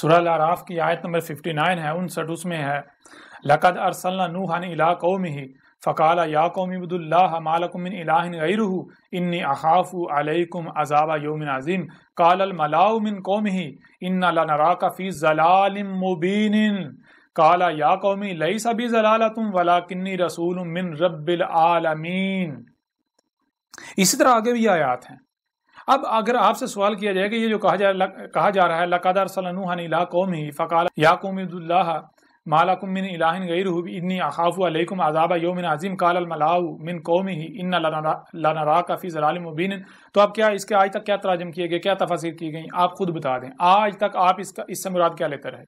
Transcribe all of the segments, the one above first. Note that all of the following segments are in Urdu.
سورہ الاعراف کی آیت نمبر 59 ہے 59، اس میں ہے لقد ارسلنا نوحا الی قومہ فقال یا قوم اعبدوا اللہ ما لکم من الہ غیرہ انی اخاف علیکم عذاب یوم عظیم قال الملأ من قومہ انا لنراک فی ضلال مبین قال یا قوم لیس بی ضلالۃ ولکنی رسول من رب العالمین۔ اسی طرح آگے بھی آیات ہیں۔ اب اگر آپ سے سوال کیا جائے کہ یہ جو کہا جا رہا ہے لقد ارسلنا نوحا الی قومہ فقال یا قوم اعبدوا اللہ ما لکم من الہ غیرہ انی اخاف علیکم عذاب یوم عظیم قال الملأ من قومہ انا لنراک فی ضلال مبین، تو اب کیا اس کے آج تک کیا تراجم کیے گئے، کیا تفاسیر کی گئیں، آپ خود بتا دیں۔ آج تک آپ اس سے مراد کیا لیتے رہے؟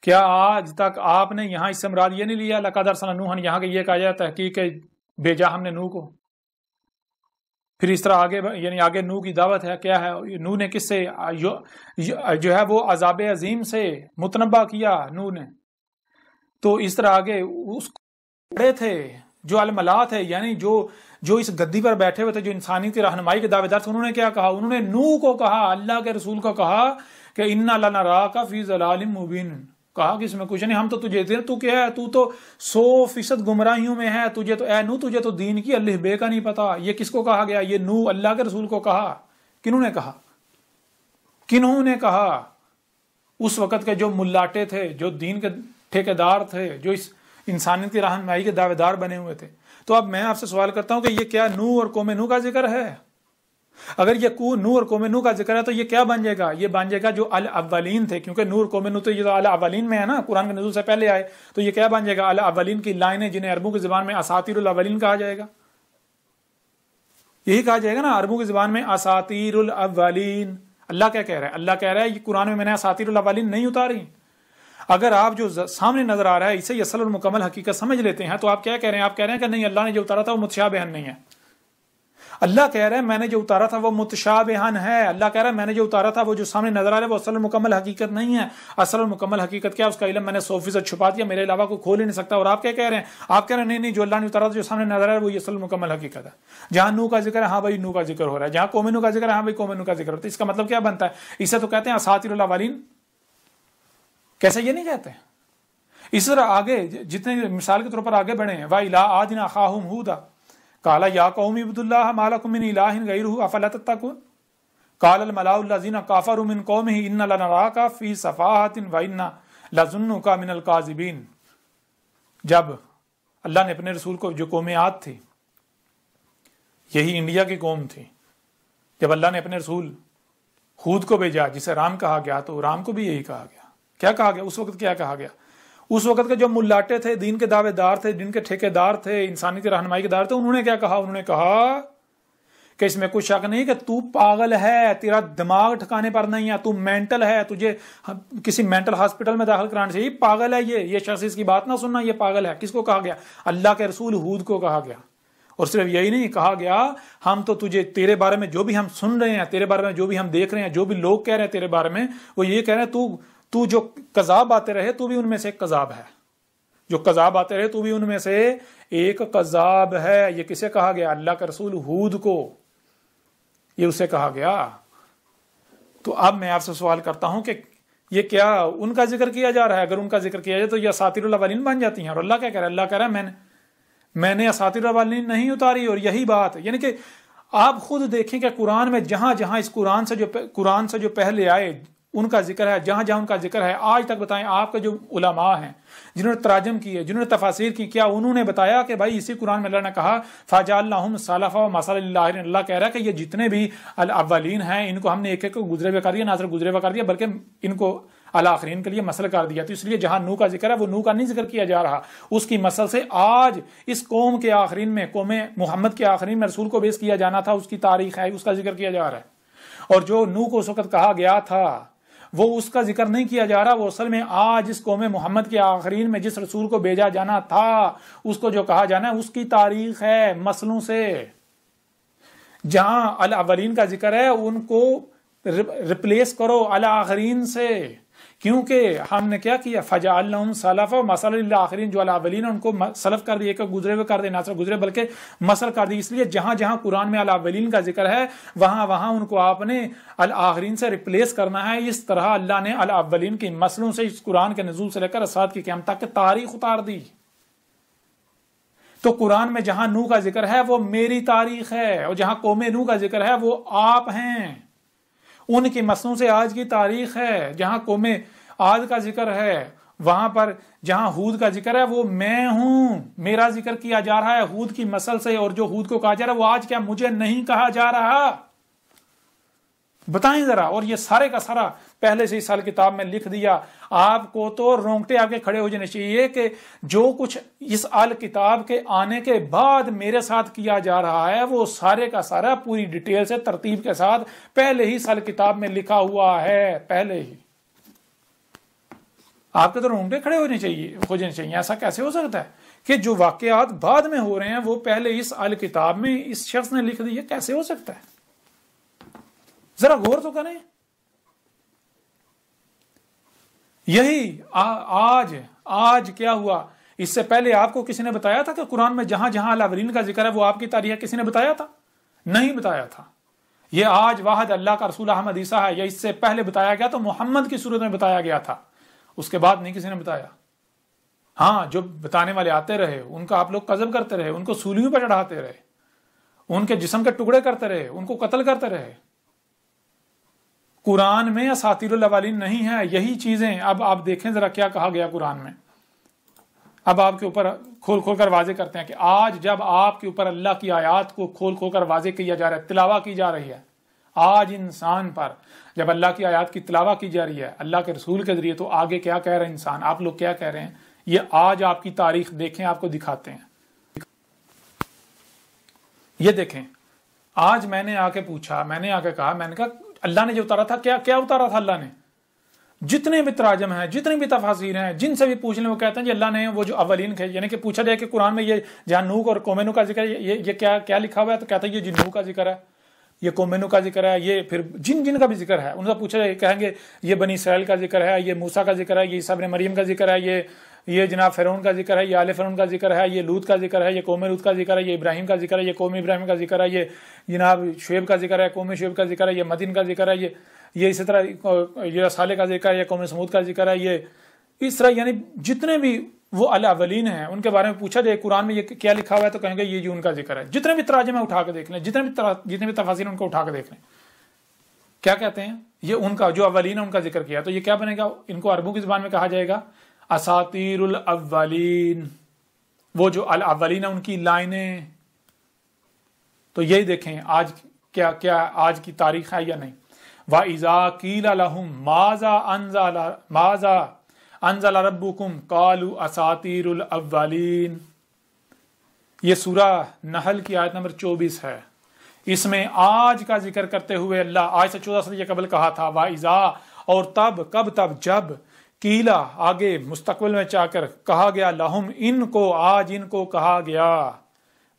کیا آج تک آپ نے یہاں اس سے مراد یہ نہیں لیا لقد ارسلنا نوحا، یہاں کہ یہ کہا جائے تحقیق بھیجا ہم نے نوح کو؟ پھر اس طرح آگے یعنی آگے نوح کی دعوت ہے، کیا ہے نوح نے کس سے جو ہے وہ عذاب عظیم سے متنبع کیا نوح نے۔ تو اس طرح آگے اس بڑے تھے جو الملا تھے، یعنی جو اس گدی پر بیٹھے ہوئے تھے، جو انسانی کی رہنمائی کے دعوے دار تھے، انہوں نے کیا کہا؟ انہوں نے نوح کو کہا، اللہ کے رسول کو کہا کہ انا لنراک فی ضلال مبین، کہا کہ اس میں کچھ نہیں، ہم تو تجھے دے، تو کیا ہے، تو 100% گمراہیوں میں ہے، تجھے تو اے نوح تجھے تو دین کی الف بے کا نہیں پتا۔ یہ کس کو کہا گیا؟ یہ نوح اللہ کے رسول کو کہا۔ کنہوں نے کہا؟ کنہوں نے کہا؟ اس وقت کے جو ملاٹے تھے، جو دین کے ٹھیکیدار تھے، جو اس انسانیت کی رہنمائی کے دعوے دار بنے ہوئے تھے۔ تو اب میں آپ سے سوال کرتا ہوں کہ یہ کیا نوح اور قوم نوح کا ذکر ہے؟ اگر یہ نوح اور قوم نوح کا ذکر ہے تو یہ کیا بن جائے گا؟ یہ بن جائے گا جو الاولین تھے، کیونکہ نوح اور قوم نوح تو یہ الاولین میں ہے نا، قرآن کے نزول سے پہلے آئے، تو یہ کیا بن جائے گا؟ الاولین کی لائنیں، جنہیں عربوں کی زبان میں اساطیر الاولین کہا جائے گا۔ یہی کہا جائے گا نا عربوں کی زبان میں اساطیر الاولین۔ اللہ کیا کہہ رہا ہے؟ اللہ کہہ رہا ہے یہ قرآن میں نے اساطیر الاولین نہیں اتاری۔ اگر آپ جو سامنے نظر آ رہا ہے اسے یہ اصل اور مکمل حقیقت سمجھ لیتے ہیں تو آپ کیا کہہ رہے ہیں؟ آپ کہہ رہے ہیں کہ نہیں، اللہ نے جو اتارا تھا وہ متشابہن نہیں ہے۔ اللہ کہہ رہا ہے میں نے جو اتارا تھا وہ متشابہن ہے۔ اللہ کہہ رہا ہے میں نے جو اتارا تھا وہ جو سامنے نظر آ رہا ہے وہ اصل اور مکمل حقیقت نہیں ہے۔ اصل اور مکمل حقیقت کیا؟ اس کا علم میں نے 100% چھپا دیا، میرے علاوہ کوئی کھول ہی نہیں سکتا۔ اور آپ کیا کہہ رہے ہیں؟ آپ کہہ رہے ہیں نہیں جو اللہ نے اتارا تھا جو سامنے نظر آ رہا ہے وہ یہ اصل اور مکمل حقیقت ہے۔ جہاں نوح کا ذکر ہے ہاں بھائی نوح کا ذکر ہو رہا ہے، جہاں قوم نوح کا ذکر ہے ہاں بھائی قوم نوح کا ذکر ہوتا ہے۔ اس کا مطلب کیا بنتا ہے؟ اسے تو کہتے ہیں اساطیر الاولین، کیسے یہ نہیں کہتے؟ اس طرح آگے جتنے مثال کے طور پر آگے بڑھے ہیں، وَإِلَىٰ عَادٍ أَخَاهُمْ هُودًا قَالَ يَا قَوْمِ اعْبُدُوا اللَّهَ مَا لَكُم مِّنْ إِلَٰهٍ غَيْرُهُ أَفَلَا تَتَّقُونَ قَالَ الْمَلَأُ الَّذِينَ كَفَرُوا مِنْ قَوْمِهِ إِنَّا لَنَرَاكَ فِي سَفَاهَةٍ وَإِنَّا لَنَظُنُّكَ مِنَ الْكَاذِبِينَ۔ جب اللہ نے اپنے رسول کو، جو قوم عاد تھی، یہی انڈیا کی قوم تھی، جب اللہ نے اپنے رسول ہود کو بھیجا جسے رام کہا گیا، تو رام کو بھی یہی کہا گیا۔ کیا کہا گیا اس وقت؟ کیا کہا گیا اس وقت کے جو ملاٹے تھے، دین کے دعوے دار تھے، دین کے ٹھیکیدار تھے، انسانی کی رہنمائی کے دار تھے، انہوں نے کیا کہا؟ انہوں نے کہا کہ اس میں کوئی شک نہیں کہ تو پاگل ہے، تیرا دماغ ٹھکانے پر نہیں ہے، تو مینٹل ہے، تجھے کسی مینٹل ہاسپٹل میں داخل کرانے سے، یہ پاگل ہے، یہ شخص اس کی بات نہ سننا، یہ پاگل ہے۔ کس کو کہا گیا؟ اللہ کے رسول ہود کو کہا گیا۔ اور صرف یہی نہیں کہا گیا، ہم تو تجھے تیرے بارے میں جو بھی ہم سن رہے ہیں، تیرے بارے میں جو بھی ہم دیکھ رہے ہیں، جو بھی لوگ کہہ رہے ہیں تیرے بارے میں، وہ یہ کہہ رہے ہیں تو جو کذاب آتے رہے تو بھی ان میں سے ایک کذاب ہے، جو کذاب آتے رہے تو بھی ان میں سے ایک کذاب ہے۔ یہ کسے کہا گیا؟ اللہ کا رسول ہود کو، یہ اسے کہا گیا۔ تو اب میں آپ سے سوال کرتا ہوں کہ یہ کیا ان کا ذکر کیا جا رہا ہے؟ اگر ان کا ذکر کیا جائے تو یہ اساطیر الاولین بن جاتی ہیں۔ اور اللہ کیا کہہ رہا ہے؟ اللہ کہہ رہا ہے میں نے اساطیر الاولین نہیں اتاری۔ اور یہی بات یعنی کہ آپ خود دیکھیں کہ قرآن میں جہاں جہاں اس قرآن سے جو پہلے آئے ان کا ذکر ہے، جہاں جہاں ان کا ذکر ہے، آج تک بتائیں آپ کے جو علماء ہیں جنہوں نے تراجم کیے، جنہوں نے تفاسیر کی، کیا انہوں نے بتایا کہ بھائی اسی قرآن میں اللہ نے کہا فَجَعَلْنَاهُمْ سَلَفًا وَمَثَلًا لِلْآخِرِينَ؟ اللہ کہہ رہا ہے کہ یہ جتنے بھی الاولین ہیں ان کو ہم نے ایک ایک کو گزرے ہوئے کر دیا، نہ صرف گزرے ہوئے کر دیا بلکہ ان کو الاخرین کے لیے مثل کر دیا۔ تو اس لیے جہاں نوح کا ذکر ہے وہ نوح کا نہیں ذکر کیا جا رہا، اس کی مثل سے آج اس قوم کے آخرین میں، قوم محمد کے آخرین میں رسول کو بیس کیا جانا تھا، اس کی تاریخ ہے، اس کا ذکر کیا جا رہا ہے۔ اور جو نوح کو اس وقت کہا گیا تھا وہ اس کا ذکر نہیں کیا جا رہا، وہ اصل میں آج اس قوم محمد کے آخرین میں جس رسول کو بھیجا جانا تھا اس کو جو کہا جانا ہے اس کی تاریخ ہے، مسلوں سے۔ جہاں الاولین کا ذکر ہے ان کو ریپلیس کرو الاخرین سے۔ کیونکہ ہم نے کیا کیا، فجعلناہم سلفا ومثلا للآخرین، جو الاولین ان کو سلف کر دیا، کہ گزرے ہوئے کر دے، نہ صرف گزرے بلکہ مثل کر دی. اس لیے جہاں جہاں قرآن میں الاولین کا ذکر ہے وہاں وہاں ان کو آپ نے الآخرین سے ریپلیس کرنا ہے. اس طرح اللہ نے الاولین کی مثلوں سے اس قرآن کے نزول سے لے کر ساعت کی قیامت تک تاریخ اتار دی. تو قرآن میں جہاں نوح کا ذکر ہے وہ میری تاریخ ہے، اور جہاں قوم نوح کا ذکر ہے وہ آپ ہیں، ان کی مثلوں سے آج کی تاریخ ہے. جہاں قوم عاد کا ذکر ہے وہاں پر جہاں ہود کا ذکر ہے وہ میں ہوں، میرا ذکر کیا جا رہا ہے ہود کی مثل سے، اور جو ہود کو کہا جا رہا ہے وہ آج کیا مجھے نہیں کہا جا رہا، بتائیں ذرا. اور یہ سارے کا سارا پہلے سے اس سال کتاب میں لکھ دیا. آپ کو تو رونگٹے آپ کے کھڑے ہو جانے چاہیے کہ جو کچھ اس ال کتاب کے آنے کے بعد میرے ساتھ کیا جا رہا ہے وہ سارے کا سارا پوری ڈیٹیل سے ترتیب کے ساتھ پہلے ہی سال کتاب میں لکھا ہوا ہے. پہلے ہی آپ کے تو رونگٹے کھڑے ہو جانے چاہیے. ایسا کیسے ہو سکتا ہے کہ جو واقعات بعد میں ہو رہے ہیں وہ پہلے اس ال کتاب میں اس شخص نے لکھ دی؟ کیسے ہو سکتا ہے؟ ذرا غور تو کریں. یہی آج کیا ہوا، اس سے پہلے آپ کو کسی نے بتایا تھا کہ قرآن میں جہاں جہاں الاولین کا ذکر ہے وہ آپ کی تاریخ ہے؟ کسی نے بتایا تھا؟ نہیں بتایا تھا. یہ آج واحد اللہ کا رسول احمد عیسیٰ ہے. یہ اس سے پہلے بتایا گیا تو محمد کی صورت میں بتایا گیا تھا، اس کے بعد نہیں کسی نے بتایا. ہاں جو بتانے والے آتے رہے ان کا آپ لوگ قذف کرتے رہے، ان کو سولیوں پر چڑھاتے رہے، ان کے جسم کے ٹکڑے کرتے رہے، ان کو قتل کرتے رہے. قرآن میں اساطیر الاولین نہیں ہے یہی چیزیں. اب آپ دیکھیں ذرا کیا کہا گیا قرآن میں. اب آپ کے اوپر کھول کھول کر واضح کرتے ہیں کہ آج جب آپ کے اوپر اللہ کی آیات کو کھول کھول کر واضح کیا جا رہا ہے، تلاوہ کی جا رہی ہے، آج انسان پر جب اللہ کی آیات کی تلاوہ کی جا رہی ہے اللہ کے رسول کے ذریعے، تو آگے کیا کہہ رہے ہیں انسان؟ آپ لوگ کیا کہہ رہے ہیں؟ یہ آج آپ کی تاریخ دیکھیں، آپ کو دکھاتے ہیں. یہ دیکھیں، آج میں نے آ کے پوچھا، میں نے آ کے کہا، میں نے کہا اللہ نے جو اتارا تھا کیا اتارا تھا اللہ نے؟ جتنے بھی تراجم ہیں، جتنی بھی تفاسیر ہیں، جن سے بھی پوچھ لیں وہ کہتے ہیں جی اللہ نے وہ جو اولین کے، یعنی کہ پوچھا جائے کہ قرآن میں یہ جہاں نوح اور قوم نوح کا ذکر ہے یہ کیا لکھا ہوا ہے، تو کہتا ہے یہ جی نوح کا ذکر ہے، یہ قوم نوح کا ذکر ہے، یہ پھر جن کا بھی ذکر ہے ان سے پوچھا جائے کہیں گے یہ بنی اسرائیل کا ذکر ہے، یہ موسیٰ کا ذکر ہے، یہ عیسیٰ ابن مریم کا ذکر ہے، یہ جناب فرعون کا ذکر ہے، یہ آل فرعون کا ذکر ہے، یہ لوط کا ذکر ہے، یہ قوم لوط کا ذکر ہے، یہ ابراہیم کا ذکر ہے، یہ قوم ابراہیم کا ذکر ہے، یہ جناب شعیب کا ذکر ہے، قوم شعیب کا ذکر ہے، یہ مدین کا ذکر ہے، یہ اسی طرح یہ صالح کا ذکر ہے، یہ قوم سمود کا ذکر ہے. یہ اس طرح یعنی جتنے بھی وہ الاولین ہیں ان کے بارے میں پوچھا جائے قرآن میں یہ کیا لکھا ہوا ہے تو کہیں گے یہ ان کا ذکر ہے. جتنے بھی تراجم اٹھا کے دیکھ لیں، جتنے بھی تفاسیر ان کو اٹھا کے دیکھ لیں، کیا کہتے ہیں؟ یہ ان کا جو اولین ہے ان کا ذکر کیا. تو یہ کیا بنے گا؟ ان کو عربوں کی زبان میں کہا جائے گا اساطیر الاولین. وہ جو الاولین ہیں ان کی لائنیں. تو یہی دیکھیں آج کیا آج کی تاریخ ہے یا نہیں. وَإِذَا قِيلَ لَهُمْ مَاذَا أَنزَلَ رَبُّكُمْ قَالُوا أَسَاطِيرُ الْأَوَّلِينَ. یہ سورہ نحل کی آیت نمبر 24 ہے. اس میں آج کا ذکر کرتے ہوئے اللہ آج سے 14 صدی قبل کہا تھا وَإِذَا، اور تب جب قیلا آگے مستقبل میں چاہ کر کہا گیا لہم ان کو، آج ان کو کہا گیا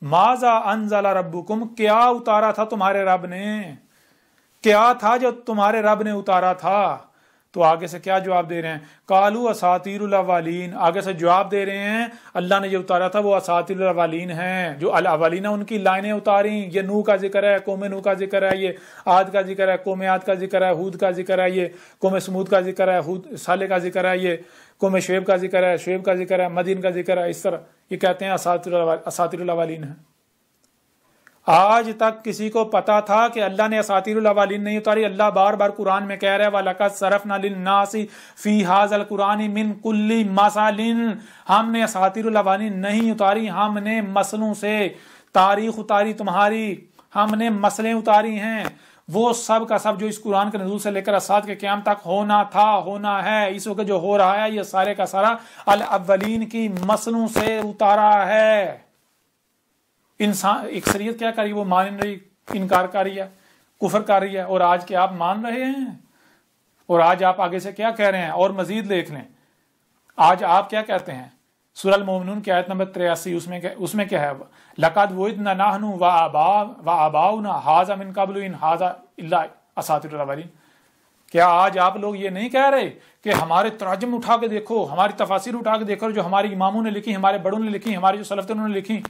ماذا انزل ربکم، کیا اتارا تھا تمہارے رب نے، کیا تھا جو تمہارے رب نے اتارا تھا. تو آگے سے کیا جواب دے رہے ہیں؟ قالوا اساطیر الاولین. آگے سے جواب دے رہے ہیں اللہ نے جو اتارا تھا وہ اساطیر الاولین ہیں، جو الاولین ان کی لائنیں اتاری. یہ نوح کا ذکر ہے، قوم نوح کا ذکر ہے، یہ عاد کا ذکر ہے، قوم عاد کا ذکر ہے، ہود کا ذکر ہے، یہ قوم سمود کا ذکر ہے، صالح کا ذکر ہے، یہ قوم شعیب کا ذکر ہے، شعیب کا ذکر ہے، مدین کا ذکر ہے. اس طرح یہ کہتے ہیں اساطیر الاولین ہیں. آج تک کسی کو پتا تھا کہ اللہ نے اساطیر الاولین نہیں اتاری؟ اللہ بار بار قرآن میں کہہ رہا ہے وَلَقَدْ صَرَفْنَا لِلنَّاسِ فِي هَذَا الْقُرْآنِ مِنْ كُلِّ مَثَلٍ. ہم نے اساطیر الاولین نہیں اتاری، ہم نے مثلوں سے تاریخ اتاری تمہاری، ہم نے مثلیں اتاری ہیں. وہ سب کا سب جو اس قرآن کے نزول سے لے کر اسات کے قیام تک ہونا تھا، ہونا ہے، اس وقت جو ہو رہا ہے یہ سارے کا سارا الاولین کی مثلوں سے اتارا ہے. انسان اکثریت کیا کر رہی ہے؟ وہ مان رہی، انکار کر رہی ہے، کفر کر رہی ہے. اور آج کے آپ مان رہے ہیں، اور آج آپ آگے سے کیا کہہ رہے ہیں؟ اور مزید دیکھ لیں آج آپ کیا کہتے ہیں. سورہ المومنون کی آیت نمبر 83 اس میں کیا ہے؟ لَقَدْ وُعِدْنَا نَحْنُ وَآبَاؤُنَا هَٰذَا مِن قَبْلُ إِنْ هَٰذَا إِلَّا أَسَاطِيرُ الْأَوَّلِينَ. کیا آج آپ لوگ یہ نہیں کہہ رہے کہ ہمارے تراجم اٹھا کے دیکھو، ہماری تفاسیر اٹھا کے دیکھو، جو ہمارے اماموں نے لکھی، ہمارے بڑوں نے لکھی، ہمارے جو سلف تھے انہوں نے لکھی،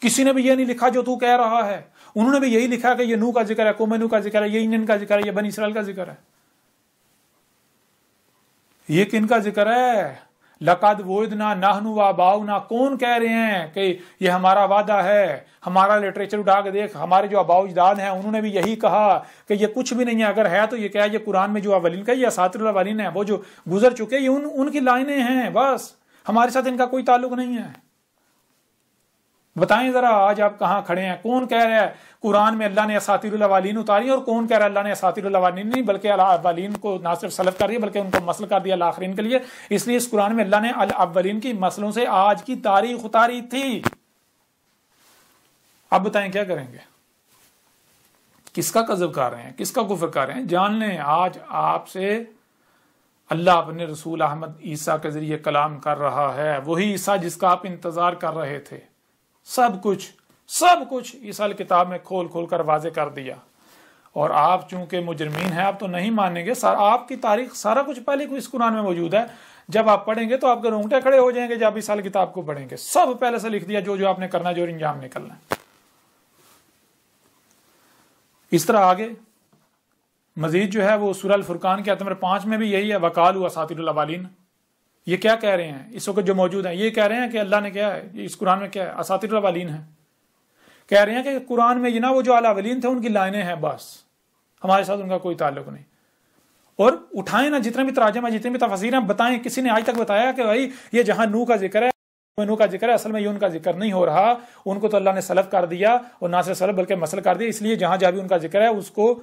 کسی نے بھی یہ نہیں لکھا جو تو کہہ رہا ہے. انہوں نے بھی یہی لکھا کہ یہ نوح کا ذکر ہے، قوم نوح کا ذکر ہے، یہ انجن کا ذکر ہے، یہ بنی اسرائیل کا ذکر ہے. یہ کن کا ذکر ہے؟ لقد وعدنا نحن وآباؤنا. کون کہہ رہے ہیں کہ یہ ہمارا وعدہ ہے؟ ہمارا لٹریچر اٹھا کے دیکھ، ہمارے جو آباء و اجداد ہیں انہوں نے بھی یہی کہا کہ یہ کچھ بھی نہیں ہے. اگر ہے تو یہ کیا ہے؟ یہ قرآن میں جو اولین کا، یہ اساطیر الاولین ہے، وہ جو گزر چکے، یہ ان کی لائنیں ہیں، بس ہمارے ساتھ ان کا کوئی تعلق نہیں ہے. بتائیں ذرا آج آپ کہاں کھڑے ہیں؟ کون کہہ رہا ہے قرآن میں اللہ نے اساطیر الاولین اتاری، اور کون کہہ رہا ہے اللہ نے اساطیر الاولین نہیں بلکہ الاولین کو نہ صرف سلف کر دیا بلکہ ان کو مسل کر دیا الآخرین کے لیے. اس لیے اس قرآن میں اللہ نے الاولین کی مسلوں سے آج کی تاریخ اتاری تھی. اب بتائیں کیا کریں گے؟ کس کا کذب کر رہے ہیں؟ کس کا کفر کر رہے ہیں؟ جان لیں آج آپ سے اللہ اپنے رسول احمد عیسیٰ کے ذریعے کلام کر رہا ہے، وہی عیسیٰ جس کا آپ انتظار کر رہے تھے. سب کچھ عیسیٰ کتاب میں کھول کھول کر واضح کر دیا. اور آپ چونکہ مجرمین ہیں، آپ تو نہیں مانیں گے. آپ کی تاریخ سارا کچھ پہلے کو اس قرآن میں موجود ہے. جب آپ پڑھیں گے تو آپ کے رونگٹے کھڑے ہو جائیں گے. جب عیسیٰ کتاب کو پڑھیں گے سب پہلے سے لکھ دیا، جو آپ نے کرنا ہے، جو انجام نکلنا ہے. اس طرح آگے مزید جو ہے وہ سورہ الفرقان کے آیت نمبر 5 میں بھی یہی ہے، وقالوا اساطیر الاولین. یہ کیا کہہ رہے ہیں اس وقت جو موجود ہیں؟ یہ کہہ رہے ہیں کہ اللہ نے کیا ہے، اس قرآن میں کیا ہے؟ اساطیر الاولین ہے. کہہ رہے ہیں کہ قرآن میں یہ نا وہ جو الاولین تھے ان کی لائنیں ہیں، بس ہمارے ساتھ ان کا کوئی تعلق نہیں. اور اٹھائیں نا جتنے بھی تراجم ہیں، جتنے بھی تفاسیر ہیں، بتائیں کسی نے آج تک بتایا کہ بھائی یہ جہاں نوح کا ذکر ہے، نوح کا ذکر ہے، اصل میں یہ ان کا ذکر نہیں ہو رہا، ان کو تو اللہ نے سلف کر دیا، اور نہ صرف سلف بلکہ مسل کر دیا. اس لیے جہاں جہاں بھی ان کا ذکر ہے اس کو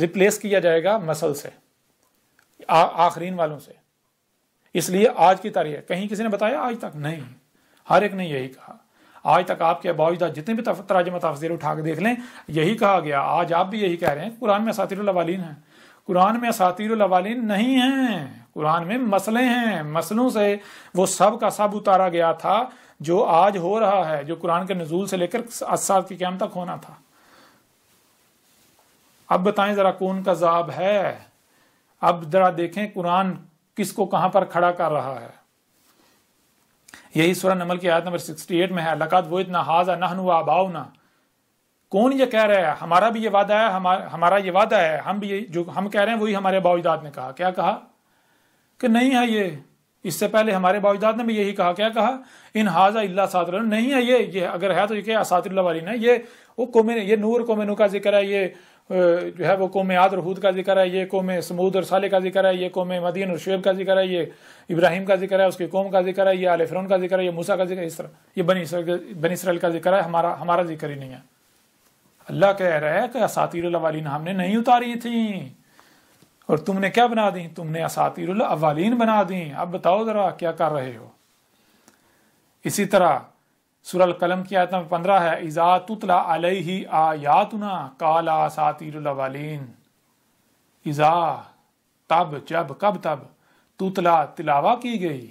ریپلیس کیا جائے گا مسل سے، آخرین والوں سے. اس لیے آج کی تاریخ کہیں کسی نے بتایا؟ آج تک نہیں. ہر ایک نے یہی کہا. آج تک آپ کے باوجود جتنے بھی تراجم تفسیر اٹھا کے دیکھ لیں، یہی کہا گیا. آج آپ بھی یہی کہہ رہے ہیں قرآن میں اساطیر الاولین ہیں. قرآن میں اساطیر الاولین نہیں ہیں، قرآن میں مسئلے ہیں. مسئلوں سے وہ سب کا سب اتارا گیا تھا جو آج ہو رہا ہے، جو قرآن کے نزول سے لے کر اسات کی قیامت تک ہونا تھا. اب بتائیں ذرا کون کذاب ہے؟ اب ذرا دیکھیں قرآن کس کو کہاں پر کھڑا کر رہا ہے. یہی سورہ نمل کی آیت نمبر 68 میں ہے، لقد وعدنا ھذا نحن وآباؤنا. کون یہ کہہ رہا ہے ہمارا بھی یہ وعدہ ہے، ہمارا یہ وعدہ ہے، ہم بھی جو ہم کہہ رہے ہیں وہی ہمارے آباء و اجداد نے کہا. کیا کہا؟ کہ نہیں ہے یہ. اس سے پہلے ہمارے آباء و اجداد نے بھی یہی کہا. کیا کہا؟ ان ھذا الا اساطیر. نہیں ہے یہ اگر ہے تو یہ کیا اساطیر الاولین ہے. یہ وہ قوم، یہ نور قوم نوح کا ذکر ہے، یہ جو ہے وہ قوم عاد اور ہود کا ذکر ہے، یہ قوم سمود اور صالح کا ذکر ہے، یہ قوم مدین اور شعیب کا ذکر ہے، یہ ابراہیم کا ذکر ہے، اس کی قوم کا ذکر ہے، یہ آل فرعون کا ذکر ہے، یہ موسیٰ کا ذکر ہے. اس طرح یہ بنی اسرائیل کا ذکر ہے. ہمارا ذکر ہی نہیں ہے. اللہ کہہ رہا ہے کہ اساطیر الاولین ہم نے نہیں اتاری تھیں، اور تم نے کیا بنا دی؟ تم نے اساطیر الاولین بنا دی. اب بتاؤ ذرا کیا کر رہے ہو. اسی طرح سورہ القلم کی آیت نمبر 15 ہے، اذا تتلی علیہ آیاتنا قال اساطیر الاولین. اذا تب، جب، کب؟ تب تتلا تلاوہ کی گئی.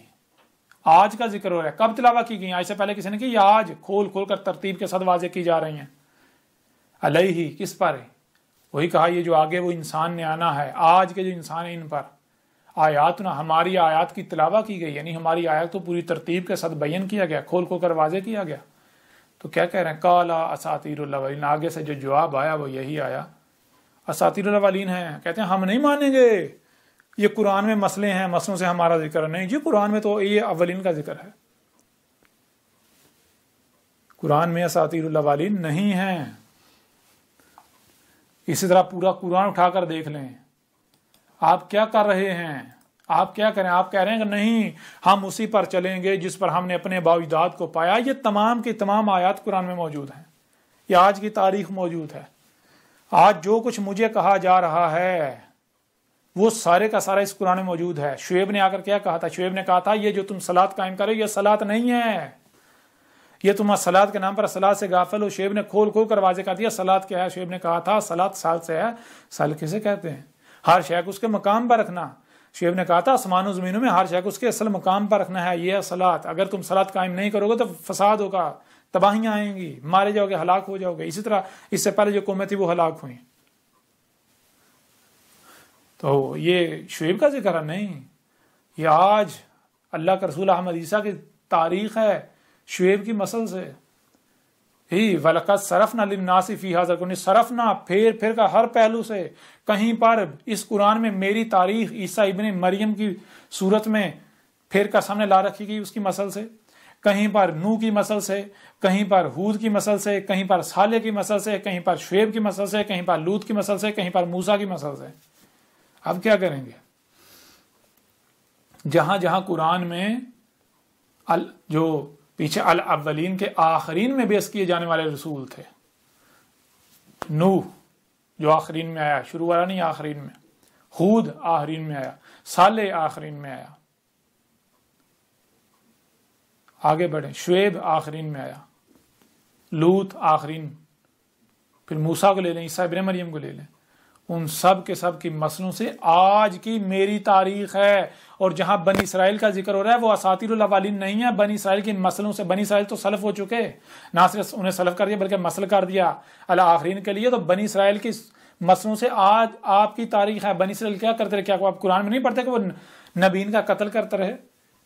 آج کا ذکر ہو رہا ہے. کب تلاوہ کی گئی؟ آج سے پہلے کسی نے کی؟ یہ آج کھول کھول کر ترتیب کے ساتھ واضح کی جا رہی ہیں. علیہ کس پر ہے؟ وہی کہا یہ جو آگے وہ انسان نے آنا ہے، آج کے جو انسان ہیں ان پر. آیاتنا ہماری آیات کی تلاوہ کی گئی، یعنی ہماری آیات کو پوری ترتیب کے ساتھ بیان کیا گیا، کھول کھول کر واضح کیا گیا. تو کیا کہہ رہے ہیں؟ قال اساطیر الاولین. آگے سے جو جواب آیا وہ یہی آیا، اساطیر الاولین ہیں. کہتے ہیں ہم نہیں مانیں گے، یہ قرآن میں مسئلے ہیں، مسئلوں سے ہمارا ذکر نہیں. جی قرآن میں تو یہ اولین کا ذکر ہے، قرآن میں اساطیر الاولین نہیں ہیں. اسی طرح پورا قرآن اٹھا کر دیکھ لیں. آپ کیا کر رہے ہیں؟ آپ کیا کریں؟ آپ کہہ رہے ہیں کہ نہیں ہم اسی پر چلیں گے جس پر ہم نے اپنے آباء و اجداد کو پایا. یہ تمام کی تمام آیات قرآن میں موجود ہیں، یہ آج کی تاریخ موجود ہے. آج جو کچھ مجھے کہا جا رہا ہے وہ سارے کا سارا اس قرآن میں موجود ہے. شعیب نے آ کر کیا کہا تھا؟ شعیب نے کہا تھا یہ جو تم صلاۃ قائم کرو یہ صلاۃ نہیں ہے، یہ تم صلاۃ کے نام پر صلاۃ سے غافل ہو. شعیب نے کھول کھول کر واضح کر دیا صلاۃ کیا ہے. شعیب نے کہا تھا صلاۃ سال سے ہے. سال کسے کہتے ہیں؟ ہر شے کو اس کے مقام پر رکھنا. شعیب نے کہا تھا آسمان و زمینوں میں ہر شے کو اس کے اصل مقام پر رکھنا ہے، یہ ہے صلاۃ. اگر تم صلاۃ قائم نہیں کرو گے تو فساد ہوگا، تباہیاں آئیں گی، مارے جاؤ گے، ہلاک ہو جاؤ گے. اسی طرح اس سے پہلے جو قومیں تھی وہ ہلاک ہوئیں. تو یہ شعیب کا ذکر ہے نہیں، یہ آج اللہ کے رسول احمد عیسیٰ کی تاریخ ہے شعیب کی نسل سے ہی۔ وَلَقَدْ صَرَفْنَا لِلنَّاسِ فِي هَذَا الْقُرْآنِ، صرفنا پھر کا ہر پہلو سے، کہیں پر اس قرآن میں میری تاریخ عیسیٰ ابن مریم کی صورت میں پھر کا سامنے لا رکھی گئی اس کی نسل سے، کہیں پر نوح کی نسل سے، کہیں پر ہود کی نسل سے، کہیں پر صالح کی نسل سے، کہیں پر شعیب کی نسل سے، کہیں پر لوط کی نسل سے، کہیں پر موسیٰ کی نسل سے۔ اب کیا کریں گے؟ جہاں جہاں قرآن میں جو پیچھے الاولین کے آخرین میں بیس کیے جانے والے رسول تھے، نوح جو آخرین میں آیا، شروع والا نہیں آخرین میں، ہود آخرین میں آیا، صالح آخرین میں آیا، آگے بڑھیں، شعیب آخرین میں آیا، لوط آخرین، پھر موسیٰ کو لے لیں، عیسیٰ ابن مریم کو لے لیں، ان سب کے سب کی نسلوں سے آج کی میری تاریخ ہے۔ اور جہاں بنی اسرائیل کا ذکر ہو رہا ہے وہ اساطیر الاولین نہیں ہے، بنی اسرائیل کی نسلوں سے، بنی اسرائیل تو سلف ہو چکے، نہ صرف انہیں سلف کر دیا بلکہ مسل کر دیا الآخرین کے لیے۔ تو بنی اسرائیل کی نسلوں سے آج آپ کی تاریخ ہے۔ بنی اسرائیل کیا کرتے رہے؟ کیا آپ قرآن میں نہیں پڑھتے کہ وہ نبیین کا قتل کرتے رہے؟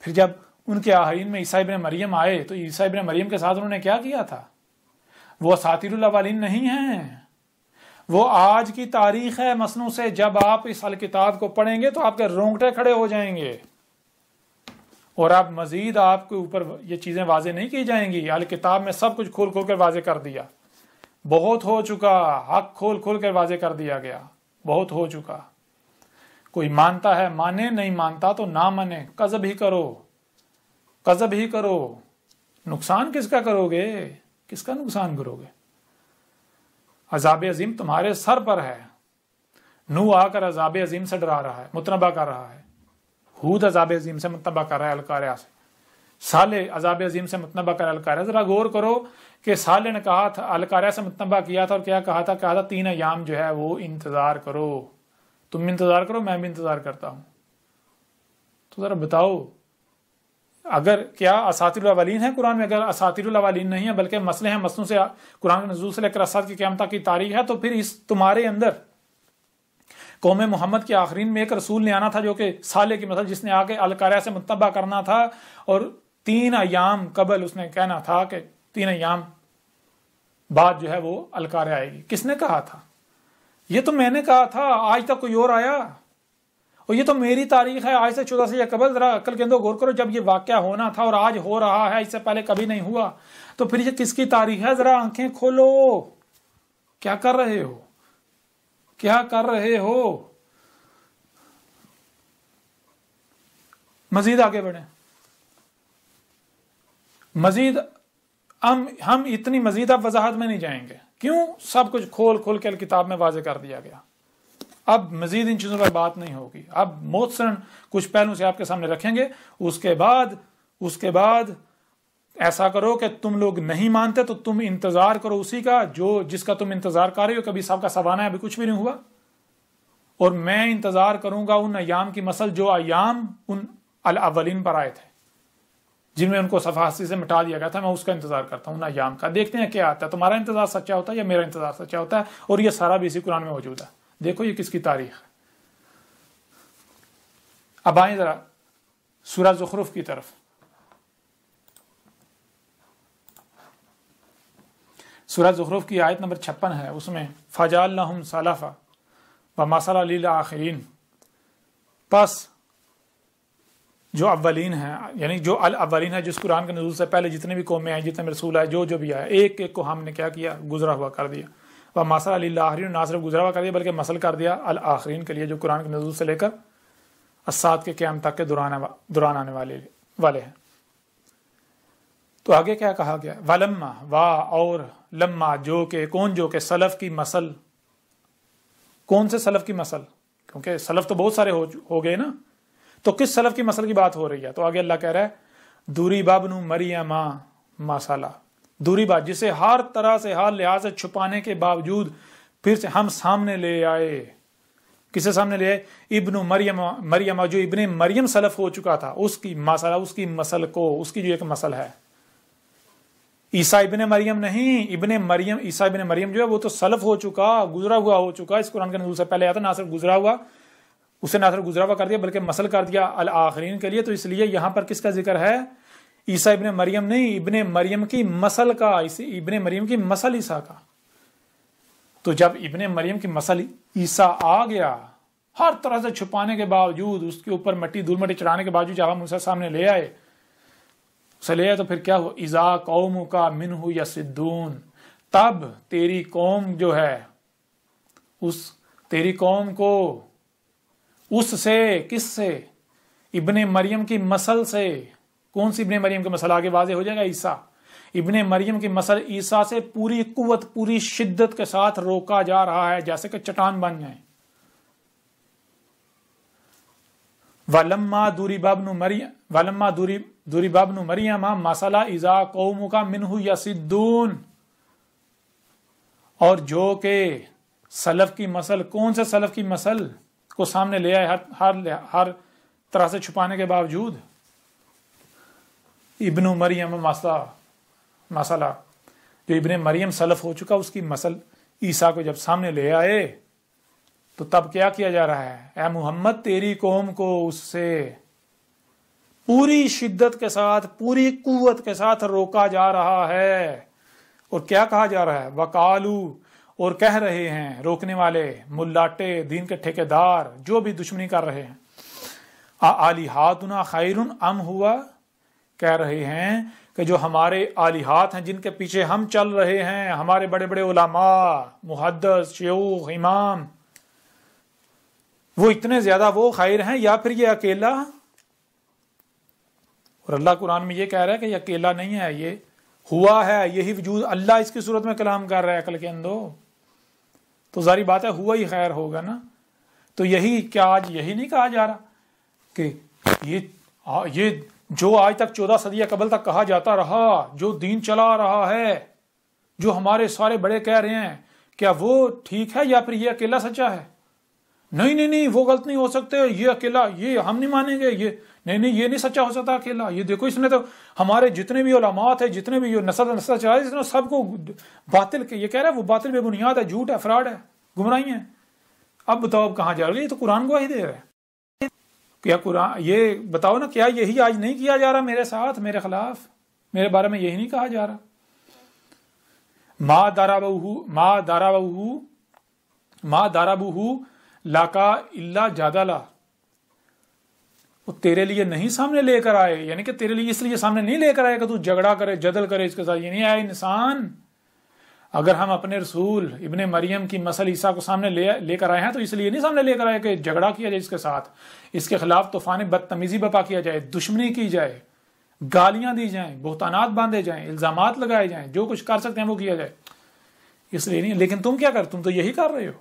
پھر جب ان کے آخرین میں عیسیٰ ابن مریم آئے تو عیسیٰ ابن مریم کے ساتھ انہوں نے کیا کیا تھا؟ وہ اساطیر الاولین نہیں ہیں، وہ آج کی تاریخ ہے مسنوں سے۔ جب آپ اس الکتاب کو پڑھیں گے تو آپ کے رونگٹے کھڑے ہو جائیں گے، اور آپ مزید آپ کے اوپر یہ چیزیں واضح نہیں کی جائیں گی۔ الکتاب میں سب کچھ کھول کھول کر واضح کر دیا، بہت ہو چکا، حق کھول کھول کر واضح کر دیا گیا، بہت ہو چکا۔ کوئی مانتا ہے مانے، نہیں مانتا تو نہ مانے، کذب ہی کرو، کذب ہی کرو۔ نقصان کس کا کرو گے؟ کس کا نقصان کرو گے؟ عذاب عظیم تمہارے سر پر ہے۔ نوح آ کر عذاب عظیم سے ڈرا رہا ہے، متنبہ کر رہا ہے، ہود عذاب عظیم سے متنبہ کر رہا ہے القاریہ سے، صالح عذاب عظیم سے متنبہ کر رہا ہے القاریہ۔ ذرا غور کرو کہ صالح نے کہا تھا، القاریہ سے متنبہ کیا تھا اور کیا کہا تھا؟ کہا تھا 3 ایام جو ہے وہ انتظار کرو، تم انتظار کرو، میں بھی انتظار کرتا ہوں۔ تو ذرا بتاؤ، اگر کیا اساطیر الاولین ہے قرآن میں؟ اگر اساطیر الاولین نہیں ہے بلکہ مسئلے ہیں مسلوں سے، قرآن کے نزول سے لے کر اسات کی قیامت تک کی تاریخ ہے، تو پھر اس تمہارے اندر قوم محمد کے آخرین میں ایک رسول نے آنا تھا جو کہ صالح کی مثل، جس نے آ کے القاریہ سے متنبہ کرنا تھا، اور 3 ایام قبل اس نے کہنا تھا کہ 3 ایام بعد جو ہے وہ القاریہ آئے گی۔ کس نے کہا تھا؟ یہ تو میں نے کہا تھا، آج تک کوئی اور آیا؟ اور یہ تو میری تاریخ ہے آج سے 1400 سال قبل۔ ذرا عقل کے اندر غور کرو، جب یہ واقعہ ہونا تھا اور آج ہو رہا ہے، اس سے پہلے کبھی نہیں ہوا، تو پھر یہ کس کی تاریخ ہے؟ ذرا آنکھیں کھولو، کیا کر رہے ہو؟ کیا کر رہے ہو؟ مزید آگے بڑھیں، مزید ہم اتنی مزید اب وضاحت میں نہیں جائیں گے، کیوں؟ سب کچھ کھول کھول کے کتاب میں واضح کر دیا گیا۔ اب مزید ان چیزوں پر بات نہیں ہوگی، اب موثراً کچھ پہلو سے آپ کے سامنے رکھیں گے۔ اس کے بعد ایسا کرو کہ تم لوگ نہیں مانتے تو تم انتظار کرو اسی کا جس کا تم انتظار کر رہے ہو۔ کبھی سب کا سوانہ ہے، ابھی کچھ بھی نہیں ہوا، اور میں انتظار کروں گا ان ایام کی مثل جو ایام ان الاولین پر آئے تھے، جن میں ان کو صفحاتی سے مٹا دیا گیا تھا۔ میں اس کا انتظار کرتا ہوں ان ایام کا۔ دیکھتے ہیں کیا آتا ہے، تمہارا انتظار سچا ہوتا ہے یا میرا انتظار سچا ہوتا ہے، اور یہ سارا بھی اسی قرآن میں موجود ہے۔ دیکھو یہ کس کی تاریخ ہے۔ اب آئیں ذرا سورہ زخرف کی طرف۔ سورہ زخرف کی آیت نمبر 56 ہے، اس میں فَجَعَلْنَاهُمْ سَلَفًا وَمَثَلًا لِلْآخِرِينَ، پس جو اولین ہیں، یعنی جو الاولین ہے، جس قرآن کے نزول سے پہلے جتنے بھی قومیں آئیں، جتنے بھی رسول آئے، جو بھی آئے، ایک ایک کو ہم نے کیا کیا؟ گزرا ہوا کر دیا۔ وَمَثَلًا لِلْآخِرِينَ، نہ صرف گزرا ہوا کر دیا بلکہ مثل کر دیا الآخرین کے لیے، جو قرآن کے نزول سے لے کر الساعت کے قیام تک کے دوران آنے والے ہیں۔ تو آگے کیا کہا گیا؟ وَلَمَّا، اور لما، جو کہ کون، جو کہ سلف کی مثل۔ کون سے سلف کی مثل؟ کیونکہ سلف تو بہت سارے ہو گئے نا، تو کس سلف کی مثل کی بات ہو رہی ہے؟ تو آگے اللہ کہہ رہا ہے ضُرِبَ ابْنُ مَرْیَمَ مَثَلًا، ضُرِبَ، جسے ہر طرح سے، ہر لحاظ سے چھپانے کے باوجود پھر سے ہم سامنے لے آئے۔ کسے سامنے لے آئے؟ ابن مریم، جو ابن مریم سلف ہو چکا تھا، اس کی مثل، اس کی مثل کو، اس کی جو ایک مثل ہے۔ عیسیٰ ابن مریم نہیں، ابن مریم، عیسیٰ ابن مریم جو ہے وہ تو سلف ہو چکا، گزرا ہوا ہو چکا، اس قرآن کے نزول سے پہلے آتا، نہ صرف گزرا ہوا اسے نہ صرف گزرا ہوا کر دیا بلکہ مثل کر دیا الآخرین کے لیے. تو اس لیے یہاں پر کس کا ذکر ہے؟ عیسیٰ ابن مریم نہیں، ابن مریم کی مثل کا، ابن مریم کی مثل عیسیٰ کا. تو جب ابن مریم کی مثل عیسیٰ آ گیا، ہر طرح سے چھپانے کے باوجود، اس کے اوپر مٹی دھول مٹی چڑھانے کے باوجود جب ہم اسے سامنے لے آئے، اسے لے آئے تو پھر کیا ہوا؟ اذا قوم کا منہ یصدون، تب تیری قوم جو ہے، تیری قوم کو اس سے، کس سے؟ ابن مریم کی مثل سے. کون سی ابن مریم کی مثل؟ آگے واضح ہو جائے گا. عیسیٰ ابن مریم کی مثل عیسیٰ سے پوری قوت، پوری شدت کے ساتھ روکا جا رہا ہے، جیسے کہ چٹان بن جائیں. وَلَمَّا ضُرِبَ ابْنُ مَرْيَمَ مَثَلًا إِذَا قَوْمُكَ مِنْهُ يَصِدُّونَ. اور جو کہ سلف کی مثل، کون سے سلف کی مثل کو سامنے لے آئے ہر طرح سے چھپانے کے باوجود؟ ابن مریم مسئلہ جو ابن مریم سلف ہو چکا، اس کی مثل عیسیٰ کو جب سامنے لے آئے تو تب کیا کیا جا رہا ہے؟ اے محمد تیری قوم کو اس سے پوری شدت کے ساتھ، پوری قوت کے ساتھ روکا جا رہا ہے. اور کیا کہا جا رہا ہے؟ وقالو، اور کہہ رہے ہیں روکنے والے، ملاٹے، دین کے ٹھیکیدار، جو بھی دشمنی کر رہے ہیں، آلہاتنا خیر ام ہوا، کہہ رہے ہیں کہ جو ہمارے آلہات ہیں، جن کے پیچھے ہم چل رہے ہیں، ہمارے بڑے بڑے علماء، محدث، شیوخ، امام، وہ اتنے زیادہ وہ خیر ہیں یا پھر یہ اکیلا؟ اور اللہ قرآن میں یہ کہہ رہا ہے کہ یہ اکیلا نہیں ہے، یہ ہوا ہے، یہی وجود. اللہ اس کی صورت میں کلام کر رہا ہے عقل کے اندو، تو ظاہری بات ہے ہوا ہی خیر ہوگا نا. تو یہی کیا آج یہی نہیں کہا جا رہا کہ یہ جو آج تک 14 صدیہ قبل تک کہا جاتا رہا، جو دین چلا رہا ہے، جو ہمارے سارے بڑے کہہ رہے ہیں، کیا وہ ٹھیک ہے یا پھر یہ اکیلا سچا ہے؟ نہیں وہ غلط نہیں ہو سکتے، یہ اکیلا، یہ ہم نہیں مانیں گے، یہ نہیں یہ نہیں سچا ہو سکتا اکیلا. یہ دیکھو اس نے تو ہمارے جتنے بھی علماء تھے، جتنے بھی نسل چلا اس نے سب کو باطل کے، یہ کہہ رہا ہے وہ باطل بے بنیاد ہے، جھوٹ ہے، فراڈ ہے، گمراہی ہے. اب بتاؤ اب کہاں جا رہی ہے؟ تو قرآن گواہی دے رہا ہے. کیا قرآن یہ بتاؤ نا، کیا یہی آج نہیں کیا جا رہا میرے ساتھ، میرے خلاف، میرے بارے میں یہی نہیں کہا جا رہا؟ ما ضربوہ لکا الا جدلا، وہ تیرے لیے نہیں سامنے لے کر آئے، یعنی کہ تیرے لیے اس لیے سامنے نہیں لے کر آئے کہ تو جھگڑا کرے، جدل کرے اس کے ساتھ. یہ نہیں آئے انسان. اگر ہم اپنے رسول ابن مریم کی مثل عیسیٰ کو سامنے لے کر آئے ہیں تو اس لیے نہیں سامنے لے کر آئے کہ جھگڑا کیا جائے اس کے ساتھ، اس کے خلاف طوفان بدتمیزی برپا کیا جائے، دشمنی کی جائے، گالیاں دی جائیں، بہتانات باندھے جائیں، الزامات لگائے جائیں، جو کچھ کر سکتے ہیں وہ کیا جائے. اس لیے نہیں. لیکن تم کیا کر، تم تو یہی کر رہے ہو.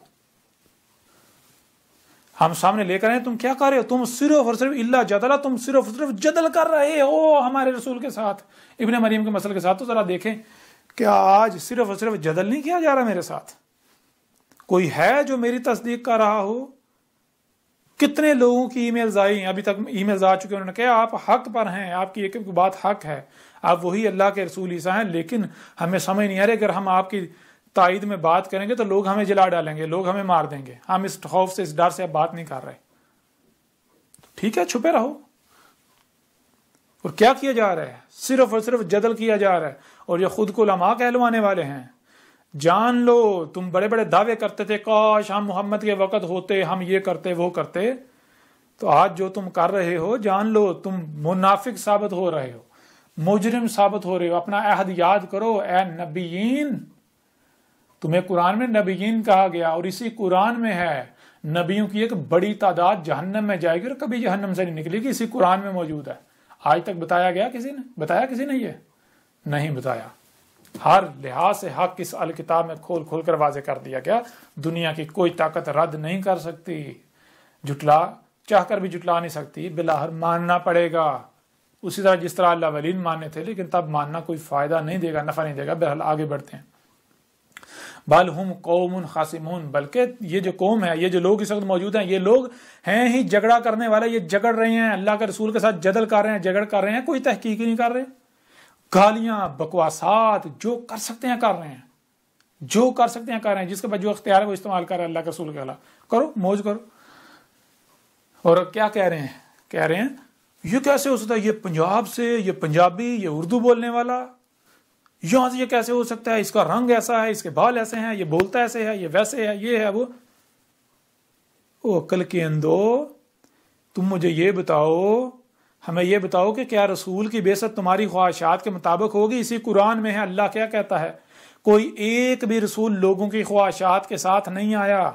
ہم سامنے لے کر آئے، تم کیا کر رہے ہو؟ تم صرف اور صرف اللہ جدلا، تم صرف اور صرف جدل کر رہے ہو ہمارے رسول کے ساتھ، ابن مریم کے مسئلے کے ساتھ. تو ذرا دیکھیں کیا آج صرف اور صرف جدل نہیں کیا جا رہا میرے ساتھ؟ کوئی ہے جو میری تصدیق کر رہا ہو؟ کتنے لوگوں کی ای میلز آئی، ابھی تک ای میلز آ چکے، انہوں نے کہا آپ حق پر ہیں، آپ کی ایک ایک بات حق ہے، آپ وہی اللہ کے رسول عیسیٰ ہیں، لیکن ہمیں سمجھ نہیں آ رہی، اگر ہم آپ کی تائید میں بات کریں گے تو لوگ ہمیں جلا ڈالیں گے، لوگ ہمیں مار دیں گے، ہم اس خوف سے، اس ڈر سے اب بات نہیں کر رہے. ٹھیک ہے، چھپے رہو. اور کیا کیا جا رہا ہے؟ صرف اور صرف جدل کیا جا رہا ہے. اور یہ خود کو علماء کہلوانے والے ہیں. جان لو تم بڑے بڑے دعوے کرتے تھے، کاش ہم محمد کے وقت ہوتے، ہم یہ کرتے وہ کرتے. تو آج جو تم کر رہے ہو، جان لو تم منافق ثابت ہو رہے ہو، مجرم ثابت ہو رہے ہو. اپنا عہد یاد کرو اے نبیین. تمہیں قرآن میں نبیین کہا گیا، اور اسی قرآن میں ہے نبیوں کی ایک بڑی تعداد جہنم میں جائے گی اور کبھی جہنم سے نہیں نکلے گی. اسی قرآن میں موجود ہے. آج تک بتایا گیا کسی نے؟ بتایا کسی نے؟ یہ نہیں بتایا. ہر لحاظ سے حق اس الکتاب میں کھول کھول کر واضح کر دیا گیا. دنیا کی کوئی طاقت رد نہیں کر سکتی، چاہ کر بھی جٹلا نہیں سکتی، بلاخر ماننا پڑے گا. اسی طرح جس طرح اللہ ولین ماننے تھے، لیکن تب ماننا کوئی فائدہ نہیں دے گا، نفع نہیں دے گا. بہرحال آگے بڑھتے ہیں. بل ہم قوم خاصمون، بلکہ یہ جو قوم ہے، یہ جو لوگ اس وقت موجود ہیں، یہ لوگ ہیں ہی جھگڑا کرنے والے. یہ جھگڑ رہے ہیں، اللہ کے رسول کے ساتھ جدل کر رہے ہیں، جھگڑ کر رہے ہیں، کوئی تحقیق ہی نہیں کر رہے. گالیاں، بکواسات، جو کر سکتے ہیں کر رہے ہیں، جو کر سکتے ہیں کر رہے ہیں. جس کے بعد جو اختیار ہے وہ استعمال کر رہے ہیں اللہ کے رسول کے خلاف. کرو، موج کرو. اور کیا کہہ رہے ہیں یہ کیسے ہو سکتا ہے، یہ پنجاب سے، یہ پنجابی، یہ اردو بولنے والا، یہاں سے یہ کیسے ہو سکتا ہے، اس کا رنگ ایسا ہے، اس کے بال ایسے ہیں، یہ بولتا ایسے ہے، یہ ویسے ہے، یہ ہے وہ۔ عقل کے اندو، تم مجھے یہ بتاؤ، ہمیں یہ بتاؤ کہ کیا رسول کی بعثت تمہاری خواہشات کے مطابق ہوگی؟ اسی قرآن میں ہے، اللہ کیا کہتا ہے، کوئی ایک بھی رسول لوگوں کی خواہشات کے ساتھ نہیں آیا،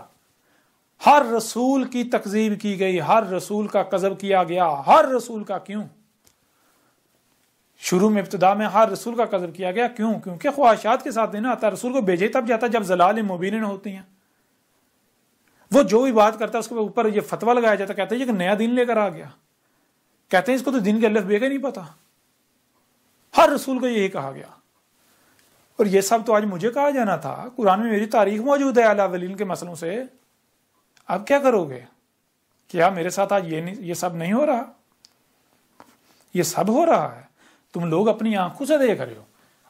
ہر رسول کی تکذیب کی گئی، ہر رسول کا کذب کیا گیا، ہر رسول کا۔ کیوں؟ شروع میں ابتدا میں ہر رسول کا کذب کیا گیا، کیوں؟ کیونکہ خواہشات کے ساتھ نہیں آتا، رسول کو بھیجے تب جاتا جب ضلال مبین ہوتی ہیں۔ وہ جو بھی بات کرتا ہے اس کے اوپر یہ فتویٰ لگایا جاتا، کہتا ہے یہ نیا دین لے کر آ گیا، کہتے ہیں اس کو تو دین کے الف بے کا نہیں پتا۔ ہر رسول کو یہی کہا گیا، اور یہ سب تو آج مجھے کہا جانا تھا، قرآن میں میری تاریخ موجود ہے اعلی اولین کے مسئلوں سے۔ اب کیا کرو گے؟ کیا میرے ساتھ آج یہ سب نہیں ہو رہا؟ یہ سب ہو رہا ہے، تم لوگ اپنی آنکھوں سے دیکھ رہے ہو۔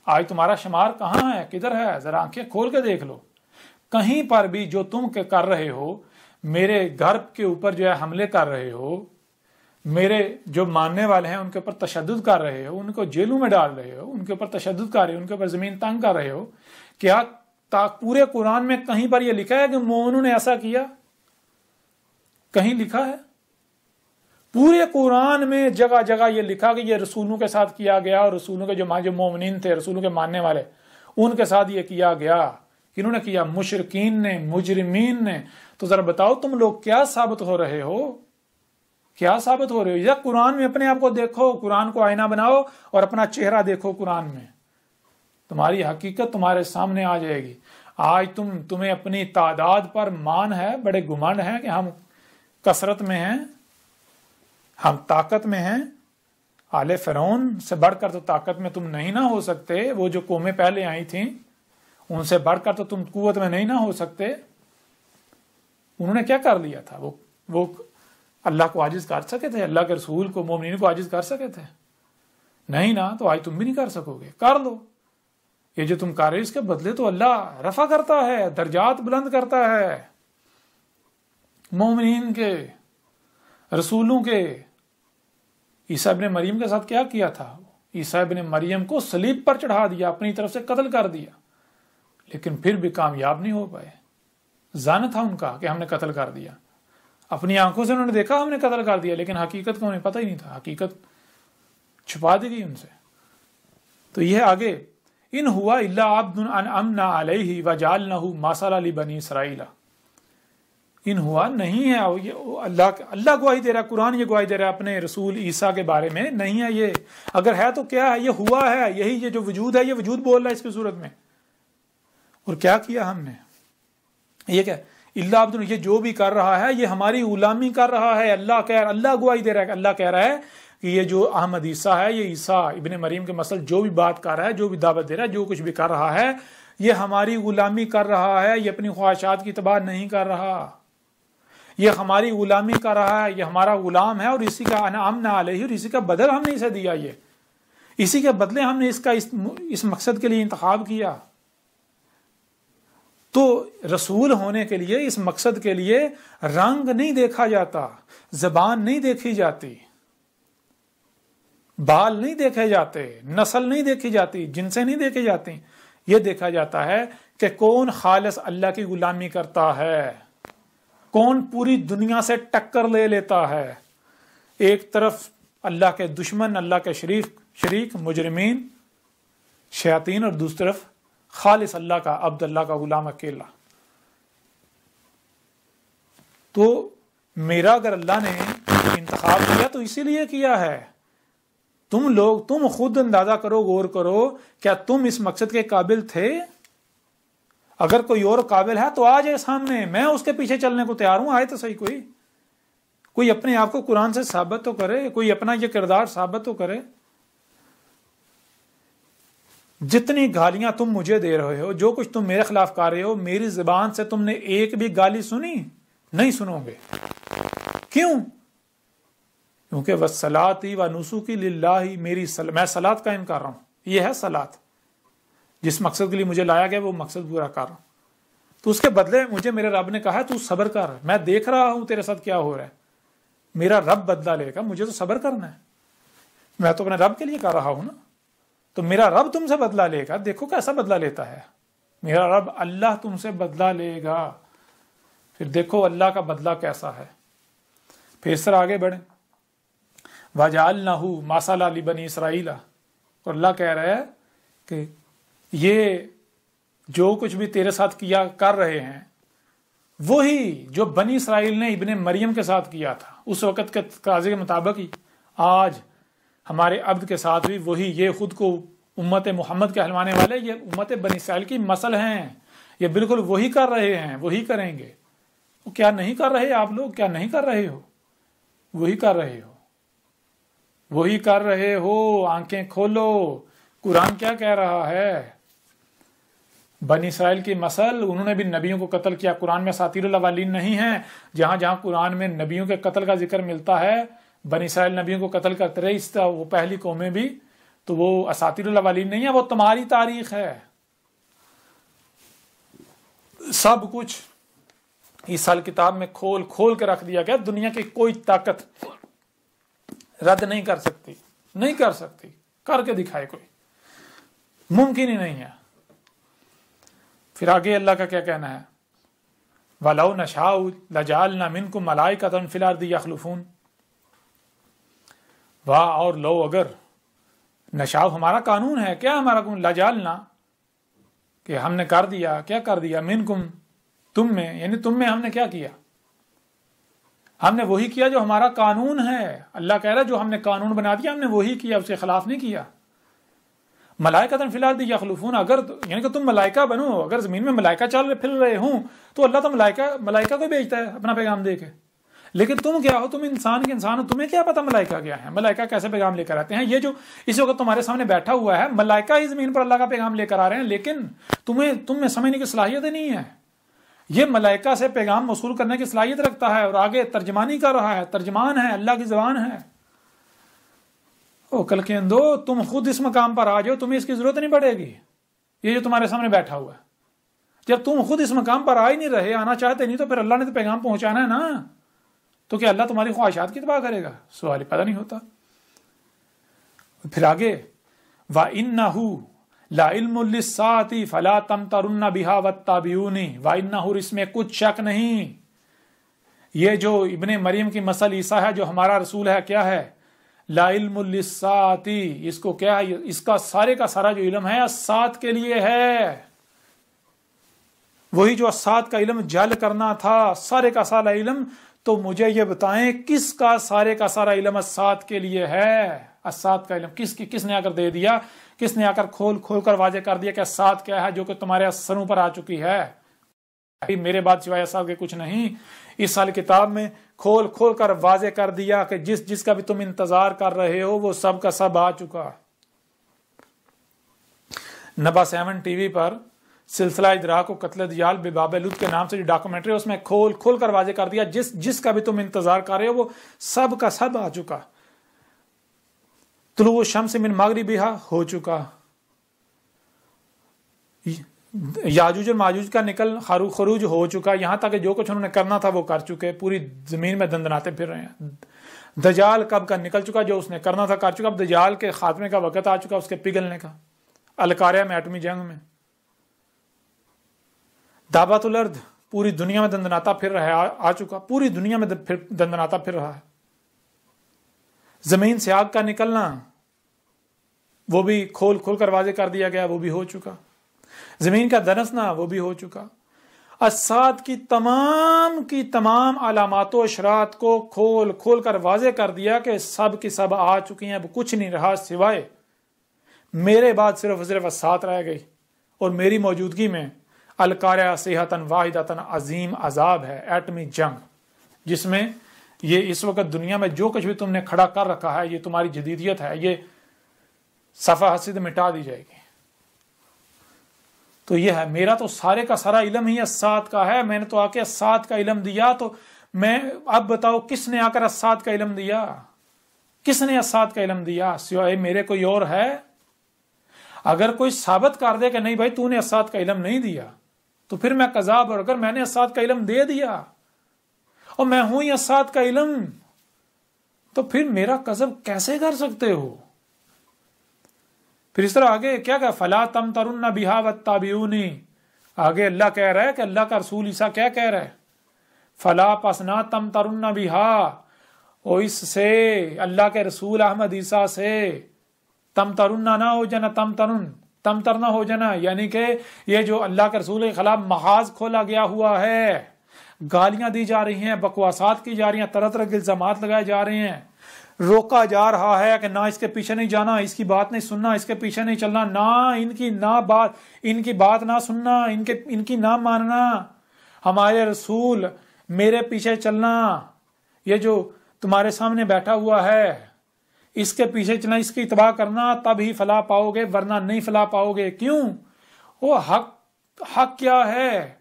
آج تمہارا شمار کہاں ہے، کدھر ہے؟ ذرا آنکھیں کھول کے دیکھ لو۔ کہیں پر بھی جو تم کر رہے ہو، میرے گھر کے اوپر جو ہے حملے کر رہے ہو، میرے جو ماننے والے ہیں ان کے اوپر تشدد کر رہے ہو، ان کو جیلوں میں ڈال رہے ہو، ان کے اوپر تشدد کر رہے ہو، ان کے اوپر زمین تنگ کر رہے ہو، کیا پورے قرآن میں کہیں پر یہ لکھا ہے کہ مومنوں نے ایسا کیا؟ کہیں لکھا ہے؟ پورے قرآن میں جگہ جگہ یہ لکھا کہ یہ رسولوں کے ساتھ کیا گیا، اور رسولوں کے جو مومنین تھے، رسولوں کے ماننے والے، ان کے ساتھ یہ کیا گیا۔ کنہوں نے کیا؟ مشرکین نے، مجرمین نے۔ تو ذرا بتاؤ تم لوگ کیا ثابت ہو رہے ہو؟ کیا ثابت ہو رہے ہو؟ یا قرآن میں اپنے آپ کو دیکھو، قرآن کو آئینہ بناؤ اور اپنا چہرہ دیکھو قرآن میں، تمہاری حقیقت تمہارے سامنے آ جائے گی۔ آج تمہیں اپنی تعداد پر مان ہے، بڑے گمنڈ ہیں کہ ہم کثرت میں ہیں، ہم طاقت میں ہیں۔ آل فرعون سے بڑھ کر تو طاقت میں تم نہیں نہ ہو سکتے، وہ جو قومیں پہلے آئی تھیں ان سے بڑھ کر تو تم قوت میں نہیں نہ ہو سکتے۔ انہوں نے کیا کر لیا تھا؟ وہ اللہ کو عاجز کر سکے تھے؟ اللہ کے رسول کو، مومنین کو عاجز کر سکے تھے؟ نہیں نا، تو آج تم بھی نہیں کر سکو گے۔ کر لو، یہ جو تم کر رہے اس کے بدلے تو اللہ رفع کرتا ہے، درجات بلند کرتا ہے مومنین کے، رسولوں کے۔ عیسیٰ ابن مریم کے ساتھ کیا کیا تھا؟ عیسیٰ ابن مریم کو صلیب پر چڑھا دیا، اپنی طرف سے قتل کر دیا، لیکن پھر بھی کامیاب نہیں ہو پائے۔ ظن تھا ان کا کہ ہم نے قتل کر دیا، اپنی آنکھوں سے انہوں نے دیکھا ہم نے قتل کر دیا، لیکن حقیقت کو انہیں پتہ ہی نہیں تھا، حقیقت چھپا دی گئی ان سے۔ تو یہ آگے، ان ہوا الا عبد انعمنا علیہ وجعلنہ مثلا لبنی اسرائیل۔ ان ہوا نہیں ہے، اللہ گواہی دے رہا ہے، قرآن یہ گواہی دے رہا ہے اپنے رسول عیسیٰ کے بارے میں، نہیں ہے یہ۔ اگر ہے تو کیا ہے؟ یہ ہوا ہے، یہی یہ جو وجود ہے، یہ وجود بول رہا ہے اس کی صورت میں۔ اور کیا کیا ہم نے؟ یہ کیا اللہ عبد، یہ جو بھی کر رہا ہے یہ ہماری غلامی کر رہا ہے۔ اللہ گواہی دے رہا ہے، اللہ کہہ رہا ہے کہ یہ جو احمد عیسیٰ ہے، یہ عیسیٰ ابن مریم کے مسئلہ جو بھی بات کر رہا ہے، جو بھی دعوت دے رہا ہے، جو کچھ بھی کر رہا ہے، یہ ہماری غلامی کر رہا ہے، یہ اپنی خواہشات کی اتباع نہیں کر رہا، یہ ہماری غلامی کر رہا ہے، یہ ہمارا غلام ہے، اور اسی کا انعمنا علیہ، اور اسی کا بدل ہم نے اسے دیا، یہ اسی کے بدلے ہم نے اس مقصد کے لیے انتخاب کیا۔ تو رسول ہونے کے لیے، اس مقصد کے لیے رنگ نہیں دیکھا جاتا، زبان نہیں دیکھی جاتی، بال نہیں دیکھے جاتے، نسل نہیں دیکھی جاتی، جنسیں نہیں دیکھی جاتی، یہ دیکھا جاتا ہے کہ کون خالص اللہ کی غلامی کرتا ہے، کون پوری دنیا سے ٹکر لے لیتا ہے۔ ایک طرف اللہ کے دشمن، اللہ کے شریک مجرمین شیاطین، اور دوسری طرف خالص اللہ کا عبد، اللہ کا غلام اکیلا۔ تو میرا اگر اللہ نے انتخاب کیا تو اسی لیے کیا ہے۔ تم خود اندازہ کرو، غور کرو، کیا تم اس مقصد کے قابل تھے؟ اگر کوئی اور قابل ہے تو آ جائے سامنے، میں اس کے پیچھے چلنے کو تیار ہوں، آئے تو صحیح، کوئی اپنے آپ کو قرآن سے ثابت تو کرے، کوئی اپنا یہ کردار ثابت تو کرے۔ جتنی گالیاں تم مجھے دے رہے ہو، جو کچھ تم میرے خلاف کر رہے ہو، میری زبان سے تم نے ایک بھی گالی سنی؟ نہیں سنو گے۔ کیوں؟ کیونکہ وَالصَّلَاةِ وَنُسُكِ لِلَّهِ، میں صلاۃ قائم کر رہا ہوں، یہ ہے صلاۃ، جس مقصد کے لیے مجھے لایا گیا وہ مقصد پورا کر رہا ہوں۔ تو اس کے بدلے مجھے میرے رب نے کہا ہے تو صبر کر، میں دیکھ رہا ہوں تیرے ساتھ کیا ہو رہا ہے، میرا رب بدلہ لے گا، مجھے تو صبر کرنا ہے، میں تو اپنے رب کے لیے کر رہا ہوں نا، تو میرا رب تم سے بدلہ لے گا، دیکھو کیسا بدلہ لیتا ہے میرا رب، اللہ تم سے بدلہ لے گا، پھر دیکھو اللہ کا بدلہ کیسا ہے۔ پھر اس طرح آگے بڑھیں، وَجَعَلْنَهُ مَثَلًا لِبَنِي إِسْرَائِيلَ، اور اللہ کہہ رہا ہے کہ یہ جو کچھ بھی تیرے ساتھ کر رہے ہیں وہی جو بنی اسرائیل نے ابن مریم کے ساتھ کیا تھا اس وقت کے تقاضے کے مطابق ہی آج ہمارے عبد کے ساتھ بھی وہی، یہ خود کو امت محمد کے کہلوانے والے یہ امت بنی اسرائیل کی مثل ہیں، یہ بالکل وہی کر رہے ہیں، وہی کریں گے۔ کیا نہیں کر رہے آپ لوگ؟ کیا نہیں کر رہے ہو؟ وہی کر رہے ہو، وہی کر رہے ہو، آنکھیں کھولو۔ قرآن کیا کہہ رہا ہے؟ بنی اسرائیل کی مثل، انہوں نے بھی نبیوں کو قتل کیا۔ قرآن میں اساطیر الاولین نہیں ہیں، جہاں جہاں قرآن میں نبیوں کے قتل کا ذکر ملتا ہے، بنی اسرائیل نبیوں کو قتل کرتے رہے، اس طرح وہ پہلی قومیں بھی، تو وہ اساطیر الاولین نہیں ہے، وہ تمہاری تاریخ ہے۔ سب کچھ اس سال کتاب میں کھول کھول کے رکھ دیا گیا، دنیا کی کوئی طاقت رد نہیں کر سکتی، نہیں کر سکتی، کر کے دکھائے کوئی، ممکن ہی نہیں ہے۔ پھر آگے اللہ کا کیا کہنا ہے؟ وَلَوْ نَشَاءُ لَجَعَلْنَا مِنْكُمْ مَلَائِكَةً فِي الْأَرْضِ يَخْلُفُونَ، واہ اور لو، اگر نشاء ہمارا قانون ہے، کیا ہمارا قانون؟ لَجَعَلْنَا کہ ہم نے کر دیا، کیا کر دیا؟ مِنْكُمْ تم میں، یعنی تم میں ہم نے کیا کیا؟ ہم نے وہی کیا جو ہمارا قانون ہے۔ اللہ کہہ رہا ہے جو ہم نے قانون بنا دیا ہم نے وہی کیا، اس کے خلاف نہیں کیا۔ ملائکۃ فی الارض یخلفون، اگر یعنی کہ تم ملائکہ بنو، اگر زمین میں ملائکہ چل پھر رہے ہوں تو اللہ تو ملائکہ کو بھیجتا ہے اپنا پیغام دے کے، لیکن تم کیا ہو؟ تم انسان کے انسان ہو، تمہیں کیا پتہ ملائکہ کیا ہے، ملائکہ کیسے پیغام لے کر آتے ہیں؟ یہ جو اس وقت تمہارے سامنے بیٹھا ہوا ہے ملائکہ ہی زمین پر اللہ کا پیغام لے کر آ رہے ہیں، لیکن تم میں سمجھنے کی صلاحیت نہیں ہے۔ یہ ملائکہ سے پیغام موصول کرنے کی صلاحیت رکھتا ہے اور آگے ترجمانی کر رہا ہے، ترجمان ہے، اللہ کی زبان ہے۔ او کل کے اندو، تم خود اس مقام پر آ جاؤ، تمہیں اس کی ضرورت نہیں پڑے گی۔ یہ جو تمہارے سامنے بیٹھا ہوا ہے، جب تم خود اس مقام پر آ ہی نہیں رہے، آنا چاہتے نہیں، تو پھر اللہ نے تو پیغام پہنچانا ہے نا، تو کیا اللہ تمہاری خواہشات کی تباہ کرے گا؟ سوال ہی پیدا نہیں ہوتا۔ پھر آگے وَإِنَّهُ لَعِلْمٌ لِلسَّاعَةِ فَلَا تَمْتَرُنَّ بِهَا وَاتَّبِعُونِ وَإِنَّهُ، اس میں کچھ شک نہیں، یہ جو ابن مریم کی مثل عیسیٰ ہے جو ہمارا رسول ہے، کیا ہے؟ لَعِلْمٌ لِلسَّاعَةِ، اس کو کیا ہے؟ اس کا سارے کا سارا جو علم ہے الساعت کے لیے ہے، وہی جو الساعت کا علم جل کرنا تھا، سارے کا سارا علم۔ تو مجھے یہ بتائیں کس کا سارے کا سارا علم الساعت کے لیے ہے؟ الساعت کا علم کس نے آ کر دے دیا؟ کس نے آ کر کھول کھول کر واضح کر دیا کہ الساعت کیا ہے، جو کہ تمہارے سروں پر آ چکی ہے؟ میرے بات سوائے الساعت کے کچھ نہیں، اس سال کتاب میں کھول کھول کر واضح کر دیا کہ جس کا بھی تم انتظار کر رہے ہو وہ سب کا سب آ چکا۔ نبا 7 ٹی وی پر سلسلہ ادراک و قتل دیال بباب لوط کے نام سے جو ڈاکومنٹری ہے، اس میں کھول کھول کر واضح کر دیا جس کا بھی تم انتظار کر رہے ہو وہ سب کا سب آ چکا۔ طلوع الشمس من مغربہا ہو چکا، یاجوج اور ماجوج کا نکل خروج ہو چکا، یہاں تک کہ جو کچھ انہوں نے کرنا تھا وہ کر چکے، پوری زمین میں دندناتے پھر رہے ہیں۔ دجال کب کا نکل چکا، جو اس نے کرنا تھا کر چکا، اب دجال کے خاتمے کا وقت آ چکا، اس کے پگھلنے کا، القاریہ میں ایٹمی جنگ میں۔ دابت الارض پوری دنیا میں دندناتا پھر رہا ہے، آ چکا، پوری دنیا میں دندناتا پھر رہا ہے۔ زمین سے آگ کا نکلنا وہ بھی کھول کھول کر واضح کر دیا گیا، وہ بھی ہو چکا۔ زمین کا دنسنا وہ بھی ہو چکا۔ الساعت کی تمام علامات و اشارات کو کھول کھول کر واضح کر دیا کہ سب کی سب آ چکی ہیں، اب کچھ نہیں رہا سوائے میرے بعد صرف الساعت رہ گئی، اور میری موجودگی میں القاریہ صیحۃ واحدۃ عظیم عذاب ہے، ایٹمی جنگ، جس میں یہ اس وقت دنیا میں جو کچھ بھی تم نے کھڑا کر رکھا ہے، یہ تمہاری جدیدیت ہے، یہ صفحہ حسد مٹا دی جائے گی۔ تو یہ ہے، میرا تو سارے کا سارا علم ہی الساعت کا ہے، میں نے تو آ کے الساعت کا علم دیا، تو میں اب بتاؤ کس نے آ کر الساعت کا علم دیا؟ کس نے الساعت کا علم دیا سوائے میرے؟ کوئی اور ہے؟ اگر کوئی ثابت کر دے کہ نہیں بھائی تو نے الساعت کا علم نہیں دیا تو پھر میں کذاب، اور اگر میں نے الساعت کا علم دے دیا اور میں ہوں ہی الساعت کا علم، تو پھر میرا کذب کیسے کر سکتے ہو؟ پھر اس طرح آگے کیا کہا، فلا تمترن بہا واتبعونی، آگے اللہ کہہ رہا ہے کہ اللہ کا رسول عیسیٰ کیا کہہ رہا ہے، فلا پس نہ تمترن بہا، اور اس سے اللہ کے رسول احمد عیسیٰ سے تمترن نہ ہو جانا، تمتر نہ ہو جانا، یعنی کہ یہ جو اللہ کے رسول کے خلاف محاذ کھولا گیا ہوا ہے، گالیاں دی جا رہی ہیں، بکواسات کی جا رہی ہیں، طرح طرح کے الزامات لگائے جا رہے ہیں، روکا جا رہا ہے کہ نہ اس کے پیچھے نہیں جانا، اس کی بات نہیں سننا، اس کے پیچھے نہیں چلنا، ان کی بات نہ سننا، ان کی نہ ماننا، ہمارے رسول میرے پیچھے چلنا، یہ جو تمہارے سامنے بیٹھا ہوا ہے اس کے پیچھے چلنا، اس کی اتباع کرنا، تب ہی فلاح پاؤ گے، ورنہ نہیں فلاح پاؤ گے۔ کیوں؟ وہ حق کیا ہے؟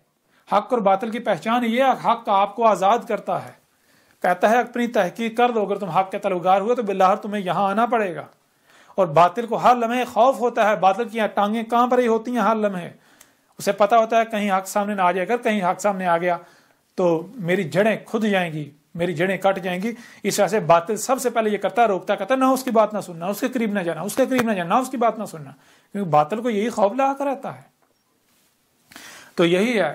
حق اور باطل کی پہچان یہ، حق آپ کو آزاد کرتا ہے، کہتا ہے اپنی تحقیق کر دو، اگر تم حق کے طلبگار ہوئے تو باللہ تمہیں یہاں آنا پڑے گا، اور باطل کو ہر لمحے خوف ہوتا ہے، باطل کی ٹانگیں کہاں پر ہی ہوتی ہیں ہر لمحے، اسے پتا ہوتا ہے کہیں حق سامنے نہ آ جائے، اگر کہیں حق سامنے آ گیا تو میری جڑیں کھد جائیں گی، میری جڑیں کٹ جائیں گی۔ اس وجہ سے باطل سب سے پہلے یہ کرتا ہے، روکتا کہتا ہے نہ اس کی بات نہ سننا، اس کے قریب نہ جانا، اس کے قریب نہ جانا، اس کی بات نہ سننا، کیونکہ باطل کو یہی خوف لگا کر رہتا ہے۔ تو یہی ہے،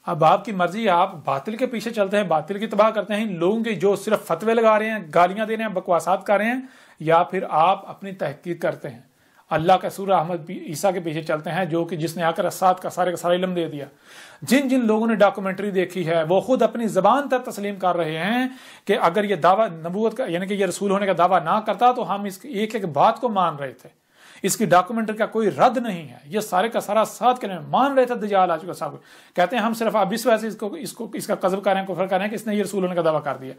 اب آپ کی مرضی ہے، آپ باطل کے پیچھے چلتے ہیں، باطل کی تباہ کرتے ہیں، لوگوں کے جو صرف فتوے لگا رہے ہیں، گالیاں دے رہے ہیں، بکواسات کر رہے ہیں، یا پھر آپ اپنی تحقیق کرتے ہیں، اللہ کے رسول احمد عیسیٰ کے پیچھے چلتے ہیں، جو کہ جس نے آ کر اسات کا سارے کا سارا علم دے دیا۔ جن لوگوں نے ڈاکومنٹری دیکھی ہے وہ خود اپنی زبان تک تسلیم کر رہے ہیں کہ اگر یہ دعویٰ نبوت کا یعنی کہ یہ رسول ہونے کا دعویٰ نہ کرتا تو ہم اس ایک ایک بات کو مان رہے تھے، اس کی ڈاکومنٹری کا کوئی رد نہیں ہے، یہ سارے کا سارا ساتھ کے مان رہے تھے۔ دجال آ چکا صاحب کہتے ہیں ہم صرف اب اس وجہ سے اس کا قذف کر رہے ہیں، کفر کر رہے ہیں کہ اس نے یہ رسول ہونے کا دعویٰ کر دیا۔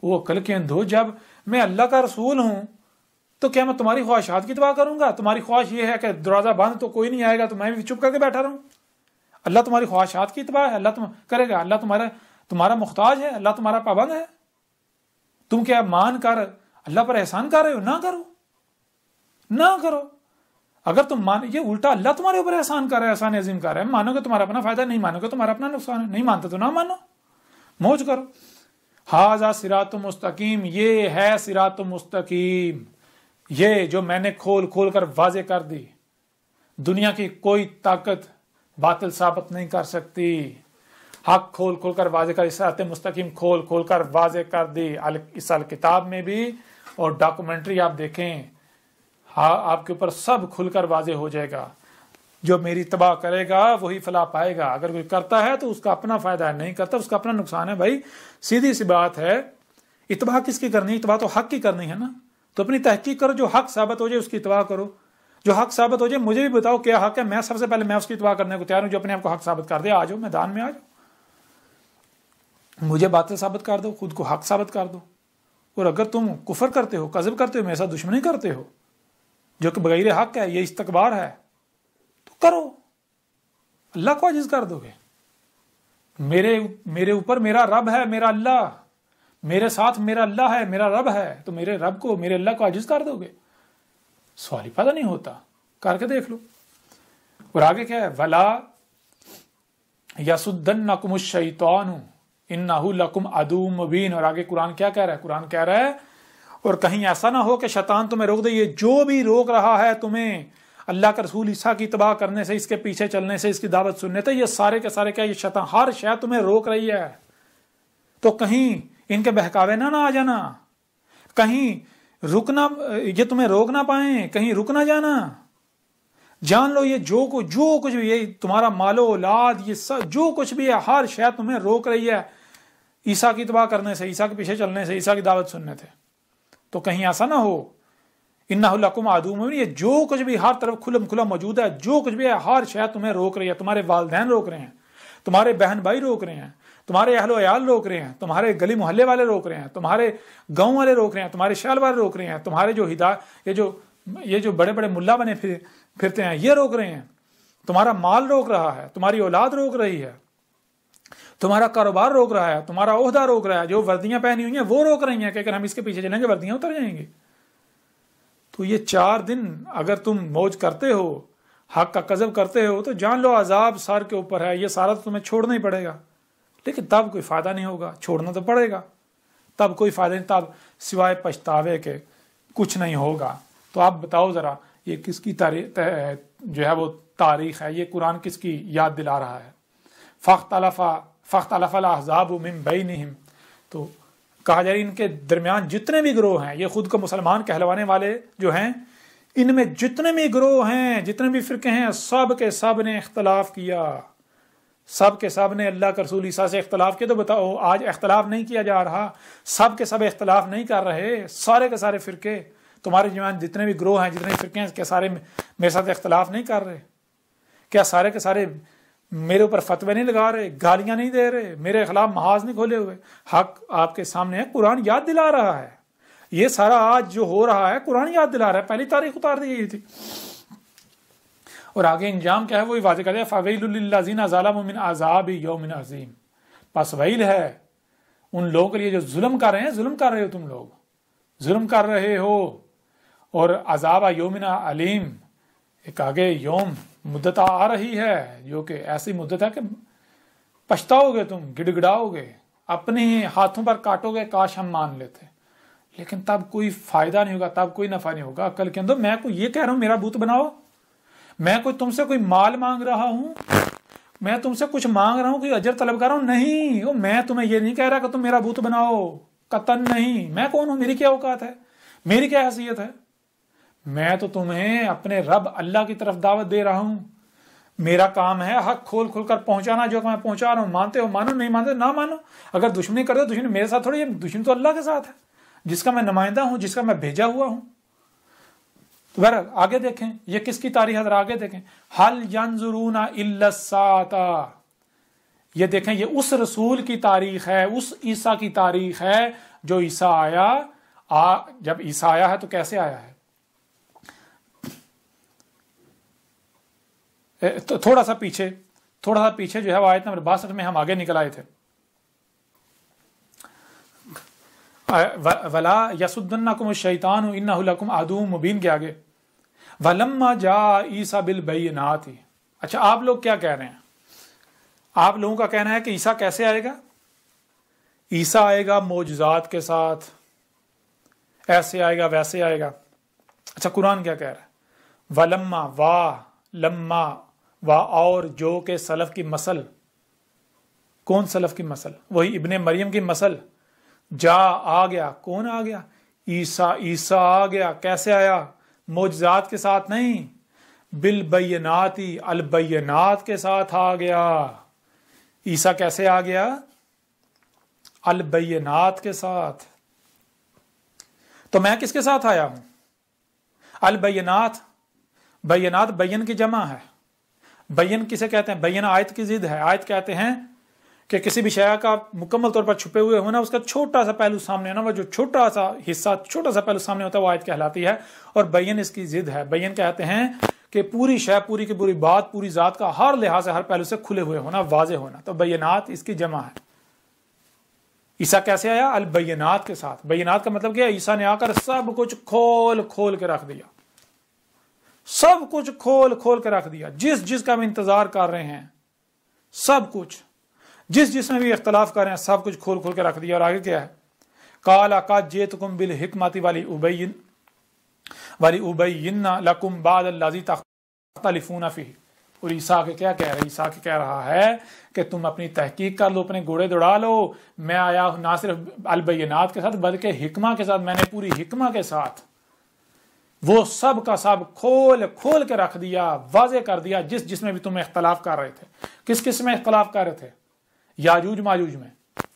وہ کل کے اندھو، جب میں اللہ کا رسول ہوں تو کیا میں تمہاری خواہشات کی اتباع کروں گا؟ تمہاری خواہش یہ ہے کہ دروازہ بند تو کوئی نہیں آئے گا تو میں بھی چپ کر کے بیٹھا رہوں؟ اللہ تمہاری خواہشات کی اتباع ہے، اللہ تم کرے گا، اللہ تمہارا محتاج ہے، اللہ تمہارا پابند ہے، تم کیا مان کر اللہ پر احسان کر رہے ہو؟ نہ کرو۔ اگر تم یہ الٹا اللہ تمہارے اوپر احسان کر رہا ہے، احسان عظیم کر رہا ہے، مانو گے تمہارا اپنا فائدہ، نہیں مانو گے تمہارا اپنا نقصان ہے، نہیں مانتے تو نہ مانو، موج کرو۔ ھذا صراط مستقیم، یہ ہے صراط مستقیم، یہ جو میں نے کھول کر واضح کر دی، دنیا کی کوئی طاقت باطل ثابت نہیں کر سکتی، حق کھول کر واضح کر، صراط مستقیم کھول کر واضح کر دی، اس کتاب میں بھی، اور ڈاکومنٹری آپ دیکھیں، آپ کے اوپر سب کھل کر واضح ہو جائے گا۔ جو میری اتباع کرے گا وہی فلاح پائے گا، اگر کوئی کرتا ہے تو اس کا اپنا فائدہ ہے، نہیں کرتا اس کا اپنا نقصان ہے۔ بھائی سیدھی سی بات ہے، اتباع کس کی کرنی؟ اتباع تو حق کی کرنی ہے نا، تو اپنی تحقیق کرو، جو حق ثابت ہو جائے اس کی اتباع کرو، جو حق ثابت ہو جائے مجھے بھی بتاؤ کیا حق ہے، میں سب سے پہلے میں اس کی اتباع کرنے کو تیار ہوں، جو اپنے آپ کو حق ثابت کر دے، آ جاؤ میدان میں، آ جاؤ، مجھے باطل ثابت کر دو، خود کو حق ثابت کر دو۔ اور اگر تم کفر کرتے ہو، کذب کرتے ہو، میرے ساتھ دشمنی کرتے ہو، جو کہ بغیر حق ہے، یہ استکبار ہے، تو کرو، اللہ کو عاجز کر دو گے۔ میرے اوپر میرا رب ہے، میرا اللہ، میرے ساتھ میرا اللہ ہے، میرا رب ہے، تو میرے رب کو، میرے اللہ کو عاجز کر دو گے؟ سوال ہی پیدا نہیں ہوتا، کر کے دیکھ لو۔ اور آگے کیا ہے، وَلَا يَصُدَّنَّكُمُ الشَّيْطَانُ إِنَّهُ لَكُمْ عَدُوٌّ مُبِينٌ۔ اور آگے قرآن کیا کہہ رہا ہے؟ قرآن کہہ رہا ہے اور کہیں ایسا نہ ہو کہ شیطان تمہیں روک دے، یہ جو بھی روک رہا ہے تمہیں اللہ کا رسول عیسیٰ کی اتباع کرنے سے، اس کے پیچھے چلنے سے، اس کی دعوت سننے سے، یہ سارے کے سارے کیا، یہ شیطان ہر شے تمہیں روک رہی ہے، تو کہیں ان کے بہکاوے نہ آ جانا، کہیں رکنا، یہ تمہیں روک نہ پائیں، کہیں رک نہ جانا۔ جان لو یہ جو کچھ بھی، یہ تمہارا مال و اولاد، یہ سب جو کچھ بھی ہے، ہر شے تمہیں روک رہی ہے عیسیٰ کی اتباع کرنے سے، عیسیٰ کے پیچھے چلنے سے، عیسیٰ کی دعوت سننے سے۔ تو کہیں ایسا نہ ہو، انہ لکم عدو مبین، یہ جو کچھ بھی ہر طرف کھلا موجود ہے، جو کچھ بھی ہے، ہر شے تمہیں روک رہی ہے، تمہارے والدین روک رہے ہیں، تمہارے بہن بھائی روک رہے ہیں، تمہارے اہل و عیال روک رہے ہیں، تمہارے گلی محلے والے روک رہے ہیں، تمہارے گاؤں والے روک رہے ہیں، تمہارے شہر والے روک رہے ہیں، تمہارے جو یہ جو بڑے بڑے ملا بنے پھرتے ہیں یہ روک رہے ہیں، تمہارا مال روک رہا ہے، تمہاری اولاد روک رہی ہے، تمہارا کاروبار روک رہا ہے، تمہارا عہدہ روک رہا ہے، جو وردیاں پہنی ہوئی ہیں وہ روک رہی ہیں کہ اگر ہم اس کے پیچھے چلیں گے وردیاں اتر جائیں گی۔ تو یہ 4 دن اگر تم موج کرتے ہو، حق کا قذف کرتے ہو، تو جان لو عذاب سر کے اوپر ہے، یہ سارا تو تمہیں چھوڑنا ہی پڑے گا، لیکن تب کوئی فائدہ نہیں ہوگا، چھوڑنا تو پڑے گا، تب کوئی فائدہ نہیں، تب سوائے پچھتاوے کے کچھ نہیں ہوگا۔ تو آپ بتاؤ ذرا یہ کس کی تاریخ جو ہے وہ تاریخ ہے، یہ قرآن کس کی یاد دلا رہا ہے؟ فاختلف الاحزاب من بینہم، تو کہا جائے ان کے درمیان جتنے بھی گروہ ہیں، یہ خود کو مسلمان کہلوانے والے جو ہیں، ان میں جتنے بھی گروہ ہیں، جتنے بھی فرقے ہیں، سب کے سب نے اختلاف کیا، سب کے سب نے اللہ کے رسول عیسیٰ سے اختلاف کیا۔ تو بتاؤ آج اختلاف نہیں کیا جا رہا، سب کے سب اختلاف نہیں کر رہے، سارے کے سارے فرقے تمہارے جوان جتنے بھی گروہ ہیں، جتنے بھی فرقے ہیں، کیا سارے میرے ساتھ اختلاف نہیں کر رہے؟ کیا سارے کے سارے میرے اوپر فتوے نہیں لگا رہے، گالیاں نہیں دے رہے، میرے خلاف محاذ نہیں کھولے ہوئے؟ حق آپ کے سامنے ہے، قرآن یاد دلا رہا ہے۔ یہ سارا آج جو ہو رہا ہے قرآن یاد دلا رہا ہے، پہلی تاریخ اتار دی گئی تھی۔ اور آگے انجام کیا ہے وہی واضح کر دیا، فَوَيْلٌ لِّلَّذِينَ ظَلَمُوا مِنْ عَذَابِ يَوْمٍ عَظِيمٍ، پس ویل ہے ان لوگوں کے لیے جو ظلم کر رہے ہیں، ظلم کر رہے ہو تم لوگ، ظلم کر رہے ہو، اور عذاب یومن علیم، ایک آگے یوم مدت آ رہی ہے جو کہ ایسی مدت ہے کہ پچھتاؤ گے، تم گڑ گڑاؤ گے، اپنے ہی ہاتھوں پر کاٹو گے، کاش ہم مان لیتے، لیکن تب کوئی فائدہ نہیں ہوگا، تب کوئی نفع نہیں ہوگا۔ عقل کے اندر میں کوئی یہ کہہ رہا ہوں میرا بت بناؤ، میں کوئی تم سے کوئی مال مانگ رہا ہوں، میں تم سے کچھ مانگ رہا ہوں، کوئی اجر طلب کر رہا ہوں، نہیں، میں تمہیں یہ نہیں کہہ رہا کہ تم میرا بت بناؤ، قطعاً نہیں۔ میں کون ہوں؟ میری کیا اوقات ہے؟ میری کیا حیثیت ہے؟ میں تو تمہیں اپنے رب اللہ کی طرف دعوت دے رہا ہوں، میرا کام ہے حق کھول کھول کر پہنچانا، جو کہ میں پہنچا رہا ہوں، مانتے ہو مانو، نہیں مانتے نہ مانو۔ اگر دشمنی کرتے دشمنی میرے ساتھ تھوڑی ہے، دشمنی تو اللہ کے ساتھ ہے، جس کا میں نمائندہ ہوں، جس کا میں بھیجا ہوا ہوں۔ تو بہرحال آگے دیکھیں یہ کس کی تاریخ ہے، آگے دیکھیں، حل ینظرون الا الساعۃ، یہ دیکھیں یہ اس رسول کی تاریخ ہے، اس عیسیٰ کی تاریخ ہے جو عیسیٰ آیا۔ جب عیسیٰ آیا ہے تو کیسے آیا ہے؟ تھوڑا سا پیچھے جو ہے وہ آیت نمبر 62 میں ہم آگے نکل آئے تھے، وَلَا يَصُدَّنَّكُمُ الشَّيْطَانُ إِنَّهُ لَكُمْ عَدُوٌّ مُبِينٌ کے آگے وَلَمَّا جَاءَ عِيسَىٰ بِالْبَيِّنَاتِ۔ اچھا آپ لوگ کیا کہہ رہے ہیں؟ آپ لوگوں کا کہنا ہے کہ عیسیٰ کیسے آئے گا؟ عیسیٰ آئے گا معجزات کے ساتھ، ایسے آئے گا ویسے آئے گا۔ اچھا قرآن کیا کہہ رہا ہے؟ وَلَمَّا لَمَّا اور جو کہ سلف کی مثل، کون سلف کی مثل؟ وہی ابن مریم کی مثل، جا آ گیا، کون آ گیا؟ عیسیٰ آ گیا، کیسے آیا؟ معجزات کے ساتھ نہیں، بالبینات، البینات کے ساتھ آ گیا۔ عیسیٰ کیسے آ گیا؟ البینات کے ساتھ۔ تو میں کس کے ساتھ آیا ہوں؟ البینات، بینات بین کی جمع ہے۔ بین کسے کہتے ہیں؟ بین آیت کی ضد ہے۔ آیت کہتے ہیں کہ کسی بھی شے کا مکمل طور پر چھپے ہوئے ہونا، اس کا چھوٹا سا پہلو سامنے آنا، وہ جو چھوٹا سا حصہ، چھوٹا سا پہلو سامنے ہوتا ہے وہ آیت کہلاتی ہے، اور بین اس کی ضد ہے۔ بین کہتے ہیں کہ پوری شے، پوری کی پوری بات، پوری ذات کا ہر لحاظ سے، ہر پہلو سے کھلے ہوئے ہونا، واضح ہونا، تو بینات اس کی جمع ہے۔ عیسیٰ کیسے آیا؟ البینات کے ساتھ۔ بینات کا مطلب کیا ہے؟ عیسیٰ نے آ کر سب کچھ کھول کھول کے رکھ دیا، سب کچھ کھول کھول کے رکھ دیا، جس کا ہم انتظار کر رہے ہیں، سب کچھ، جس میں بھی اختلاف کر رہے ہیں، سب کچھ کھول کھول کے رکھ دیا۔ اور آگے کیا ہے؟ قال قد جئتکم بالحکمۃ ولأبین لکم بعض الذی تختلفون فیہ۔ اور عیسیٰ کے کیا کہہ رہا ہے؟ عیسیٰ کے کہہ رہا ہے کہ تم اپنی تحقیق کر لو، اپنے گھوڑے دوڑا لو، میں آیا ہوں نہ صرف البینات کے ساتھ بلکہ حکمہ کے ساتھ، میں نے پوری حکمہ کے ساتھ وہ سب کا سب کھول کھول کے رکھ دیا، واضح کر دیا، جس میں بھی تم اختلاف کر رہے تھے۔ کس میں اختلاف کر رہے تھے؟ یاجوج ماجوج میں،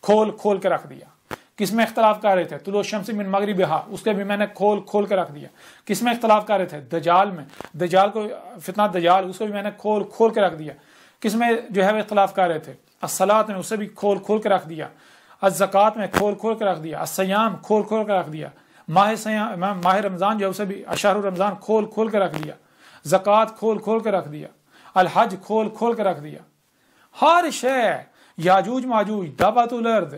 کھول کھول کے رکھ دیا۔ کس میں اختلاف کر رہے تھے؟ طلوع الشمس من مغربہا، اس کے بھی میں نے کھول کھول کے رکھ دیا۔ کس میں اختلاف کر رہے تھے؟ دجال میں، دجال کو، فتنہ دجال، اس کو بھی میں نے کھول کھول کے رکھ دیا۔ کس میں جو ہے وہ اختلاف کر رہے تھے؟ الصلاۃ میں، اسے بھی کھول کھول کے رکھ دیا۔ الزکوٰۃ میں کھول کھول کے رکھ دیا۔ الصیام کھول کھول کے رکھ دیا۔ ماہ رمضان جو ہے اسے بھی شہر رمضان کھول کھول کے رکھ دیا۔ زکوٰۃ کھول کھول کے رکھ دیا۔ الحج کھول کھول کے رکھ دیا۔ ہر شے، یاجوج ماجوج، دابۃ الارض،